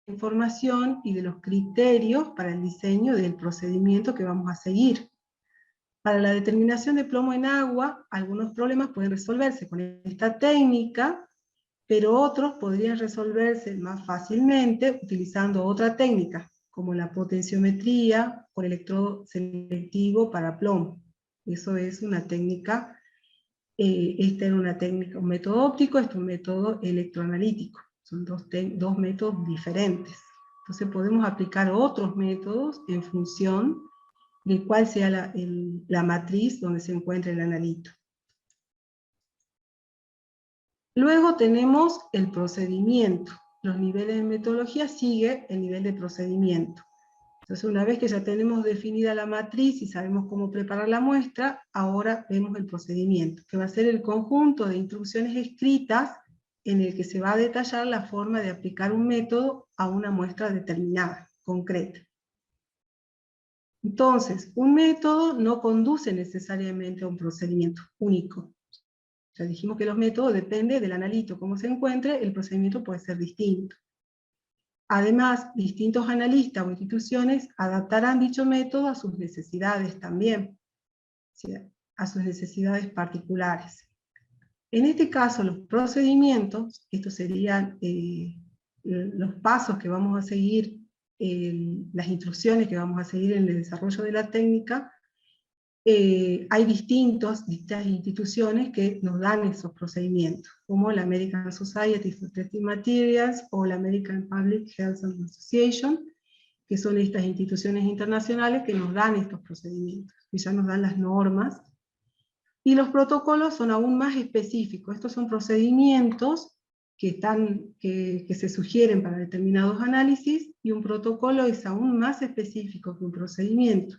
información y de los criterios para el diseño del procedimiento que vamos a seguir. Para la determinación de plomo en agua, algunos problemas pueden resolverse con esta técnica, pero otros podrían resolverse más fácilmente utilizando otra técnica, como la potenciometría o el electrodo selectivo para plomo. Eso es una técnica, esta era una técnica, un método óptico, este es un método electroanalítico. Son dos métodos diferentes. Entonces podemos aplicar otros métodos en función de cuál sea la matriz donde se encuentra el analito. Luego tenemos el procedimiento. Los niveles de metodología sigue el nivel de procedimiento. Entonces, una vez que ya tenemos definida la matriz y sabemos cómo preparar la muestra, ahora vemos el procedimiento, que va a ser el conjunto de instrucciones escritas en el que se va a detallar la forma de aplicar un método a una muestra determinada, concreta. Entonces, un método no conduce necesariamente a un procedimiento único. Ya dijimos que los métodos dependen del analito, cómo se encuentre, el procedimiento puede ser distinto. Además, distintos analistas o instituciones adaptarán dicho método a sus necesidades también, ¿sí? A sus necesidades particulares. En este caso, los procedimientos, estos serían los pasos que vamos a seguir, las instrucciones que vamos a seguir en el desarrollo de la técnica. Hay distintas instituciones que nos dan esos procedimientos, como la American Society for Testing Materials o la American Public Health Association, que son estas instituciones internacionales que nos dan estos procedimientos, que ya nos dan las normas. Y los protocolos son aún más específicos. Estos son procedimientos que se sugieren para determinados análisis, y un protocolo es aún más específico que un procedimiento.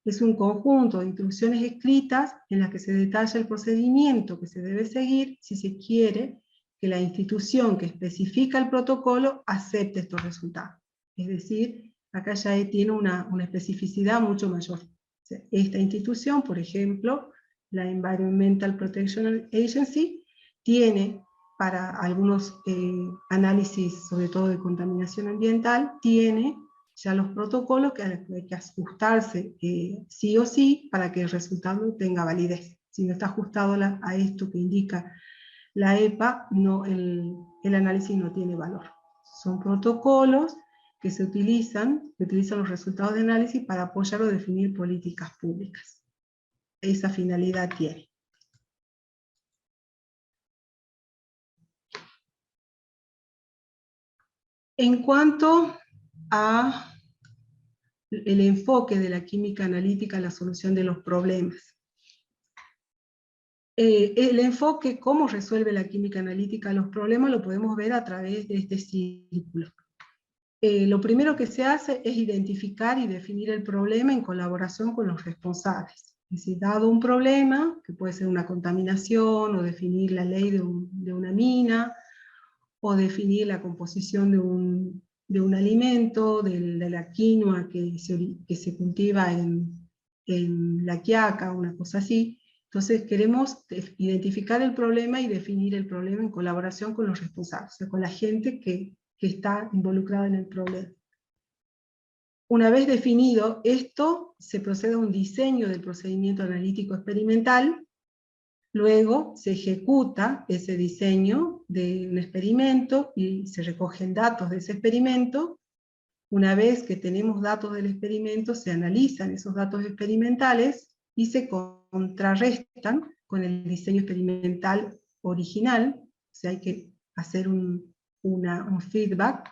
Es un conjunto de instrucciones escritas en las que se detalla el procedimiento que se debe seguir si se quiere que la institución que especifica el protocolo acepte estos resultados. Es decir, acá ya tiene una especificidad mucho mayor. O sea, esta institución, por ejemplo, la Environmental Protection Agency, tiene para algunos análisis, sobre todo de contaminación ambiental, tiene ya los protocolos que hay que ajustarse sí o sí para que el resultado tenga validez. Si no está ajustado a esto que indica la EPA, el análisis no tiene valor. Son protocolos que se utilizan los resultados de análisis para apoyar o definir políticas públicas. Esa finalidad tiene. En cuanto a el enfoque de la química analítica en la solución de los problemas. El enfoque, cómo resuelve la química analítica los problemas, lo podemos ver a través de este círculo. Lo primero que se hace es identificar y definir el problema en colaboración con los responsables. Es decir, dado un problema, que puede ser una contaminación, o definir la ley de una mina, o definir la composición de un alimento, de la quinoa que se cultiva en La Quiaca, una cosa así. Entonces queremos identificar el problema y definir el problema en colaboración con los responsables, o sea, con la gente que está involucrada en el problema. Una vez definido esto, se procede a un diseño del procedimiento analítico experimental. Luego se ejecuta ese diseño de un experimento y se recogen datos de ese experimento. Una vez que tenemos datos del experimento, se analizan esos datos experimentales y se contrarrestan con el diseño experimental original. O sea, hay que hacer un feedback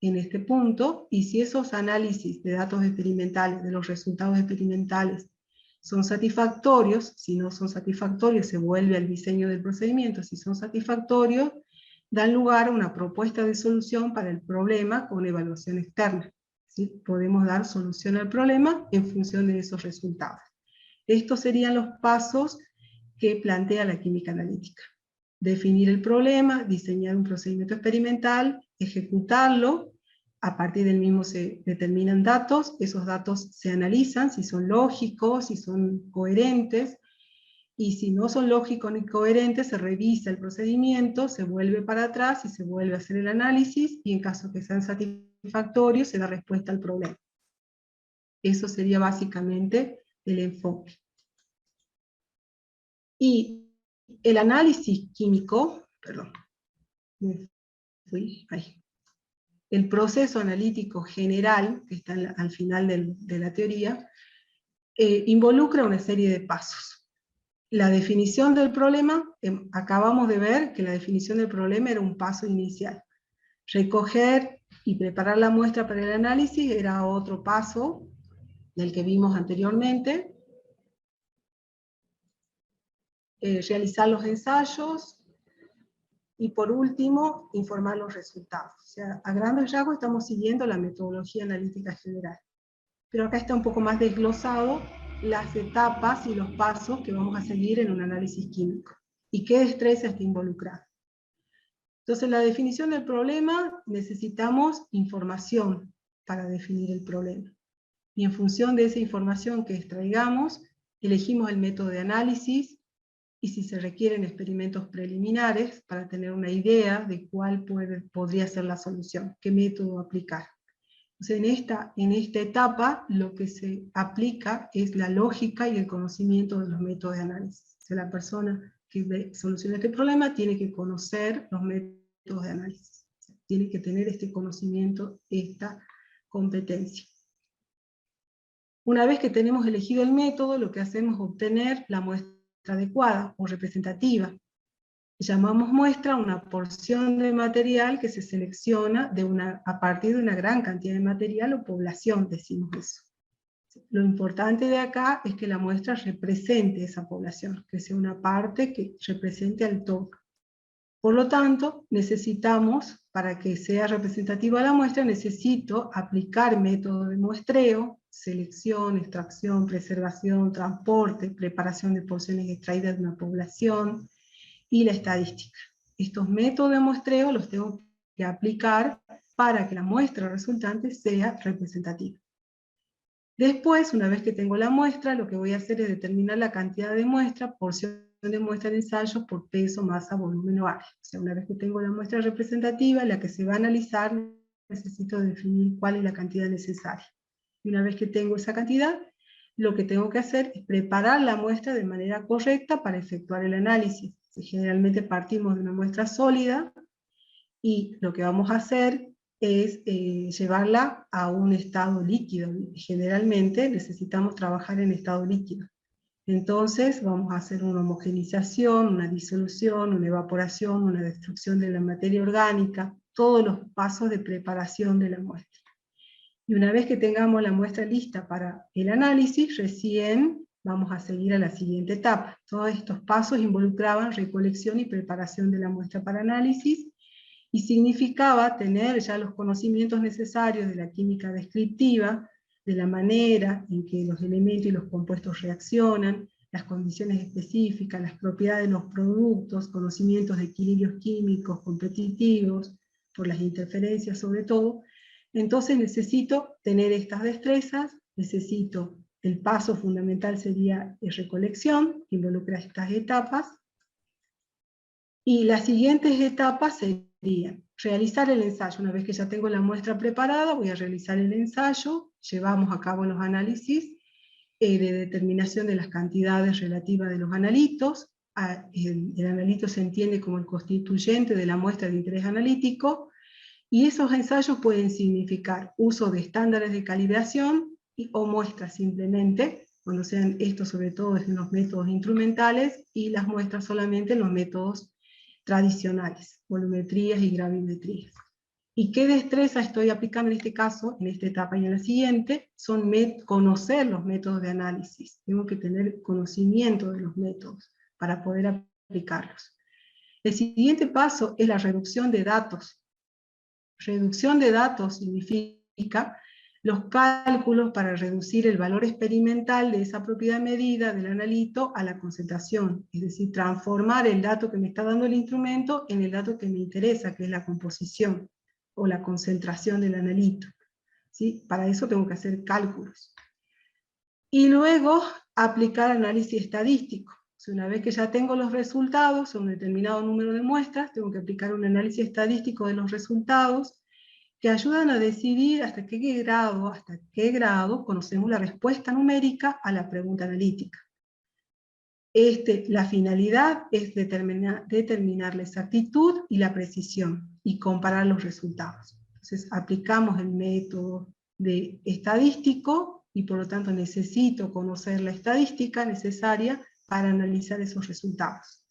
en este punto, y si esos análisis de datos experimentales, de los resultados experimentales, son satisfactorios, si no son satisfactorios se vuelve al diseño del procedimiento, si son satisfactorios, dan lugar a una propuesta de solución para el problema con evaluación externa. ¿Sí? Podemos dar solución al problema en función de esos resultados. Estos serían los pasos que plantea la química analítica. Definir el problema, diseñar un procedimiento experimental, ejecutarlo, a partir del mismo se determinan datos, esos datos se analizan, si son lógicos, si son coherentes, y si no son lógicos ni coherentes, se revisa el procedimiento, se vuelve para atrás y se vuelve a hacer el análisis, y en caso que sean satisfactorios, se da respuesta al problema. Eso sería básicamente el enfoque. Y el análisis químico, perdón, me fui ahí. El proceso analítico general, que está al final de la teoría, involucra una serie de pasos. La definición del problema, acabamos de ver que la definición del problema era un paso inicial. Recoger y preparar la muestra para el análisis era otro paso del que vimos anteriormente. Realizar los ensayos, y por último, informar los resultados. O sea, a grandes rasgos estamos siguiendo la metodología analítica general. Pero acá está un poco más desglosado las etapas y los pasos que vamos a seguir en un análisis químico. Y qué destreza está involucrada. Entonces, la definición del problema, necesitamos información para definir el problema. Y en función de esa información que extraigamos, elegimos el método de análisis, y si se requieren experimentos preliminares para tener una idea de cuál podría ser la solución, qué método aplicar. Entonces, en esta etapa lo que se aplica es la lógica y el conocimiento de los métodos de análisis. O sea, la persona que soluciona este problema tiene que conocer los métodos de análisis. O sea, tiene que tener este conocimiento, esta competencia. Una vez que tenemos elegido el método, lo que hacemos es obtener la muestra adecuada o representativa. Llamamos muestra una porción de material que se selecciona a partir de una gran cantidad de material o población, decimos eso. Lo importante de acá es que la muestra represente esa población, que sea una parte que represente al todo. Por lo tanto, necesitamos, para que sea representativa la muestra, necesito aplicar métodos de muestreo, selección, extracción, preservación, transporte, preparación de porciones extraídas de una población, y la estadística. Estos métodos de muestreo los tengo que aplicar para que la muestra resultante sea representativa. Después, una vez que tengo la muestra, lo que voy a hacer es determinar la cantidad de muestra, porción de muestra de ensayos por peso, masa, volumen o área. O sea, una vez que tengo la muestra representativa, la que se va a analizar, necesito definir cuál es la cantidad necesaria. Y una vez que tengo esa cantidad, lo que tengo que hacer es preparar la muestra de manera correcta para efectuar el análisis. Generalmente partimos de una muestra sólida, y lo que vamos a hacer es llevarla a un estado líquido. Generalmente necesitamos trabajar en estado líquido. Entonces vamos a hacer una homogenización, una disolución, una evaporación, una destrucción de la materia orgánica, todos los pasos de preparación de la muestra. Y una vez que tengamos la muestra lista para el análisis, recién vamos a seguir a la siguiente etapa. Todos estos pasos involucraban recolección y preparación de la muestra para análisis, y significaba tener ya los conocimientos necesarios de la química descriptiva, de la manera en que los elementos y los compuestos reaccionan, las condiciones específicas, las propiedades de los productos, conocimientos de equilibrios químicos competitivos, por las interferencias sobre todo. Entonces necesito tener estas destrezas, necesito, el paso fundamental sería recolección, que involucra estas etapas, y las siguientes etapas serían realizar el ensayo. Una vez que ya tengo la muestra preparada, voy a realizar el ensayo, llevamos a cabo los análisis de determinación de las cantidades relativas de los analitos. El analito se entiende como el constituyente de la muestra de interés analítico, y esos ensayos pueden significar uso de estándares de calibración o muestras simplemente, cuando sean estos sobre todo en los métodos instrumentales, y las muestras solamente en los métodos tradicionales, volumetrías y gravimetrías. ¿Y qué destreza estoy aplicando en este caso, en esta etapa y en la siguiente? Son conocer los métodos de análisis. Tengo que tener conocimiento de los métodos para poder aplicarlos. El siguiente paso es la reducción de datos. Reducción de datos significa los cálculos para reducir el valor experimental de esa propiedad medida del analito a la concentración, es decir, transformar el dato que me está dando el instrumento en el dato que me interesa, que es la composición o la concentración del analito. ¿Sí? Para eso tengo que hacer cálculos. Y luego aplicar análisis estadístico. Una vez que ya tengo los resultados, un determinado número de muestras, tengo que aplicar un análisis estadístico de los resultados, que ayudan a decidir hasta qué grado conocemos la respuesta numérica a la pregunta analítica. La finalidad es determinar la exactitud y la precisión, y comparar los resultados. Entonces aplicamos el método estadístico, y por lo tanto necesito conocer la estadística necesaria para analizar esos resultados.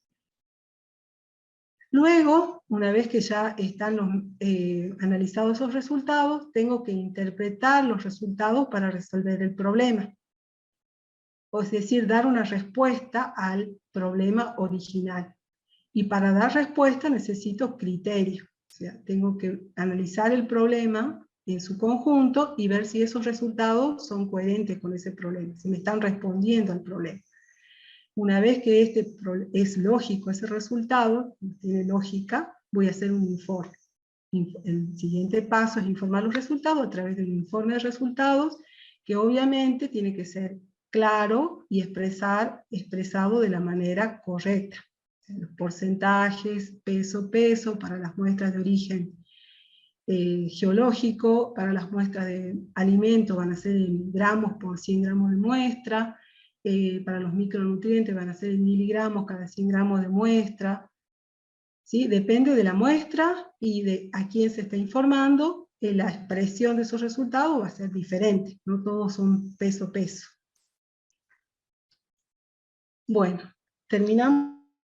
Luego, una vez que ya están analizados esos resultados, tengo que interpretar los resultados para resolver el problema. O es decir, dar una respuesta al problema original. Y para dar respuesta necesito criterio. O sea, tengo que analizar el problema en su conjunto y ver si esos resultados son coherentes con ese problema, si me están respondiendo al problema. Una vez que es lógico ese resultado, tiene lógica, voy a hacer un informe. El siguiente paso es informar los resultados a través de un informe de resultados, que obviamente tiene que ser claro y expresado de la manera correcta. Los porcentajes, peso, para las muestras de origen geológico, para las muestras de alimento van a ser en gramos por 100 gramos de muestra, para los micronutrientes van a ser en miligramos cada 100 gramos de muestra. ¿Sí? Depende de la muestra y de a quién se está informando, la expresión de esos resultados va a ser diferente, no todos son peso. Bueno, terminamos.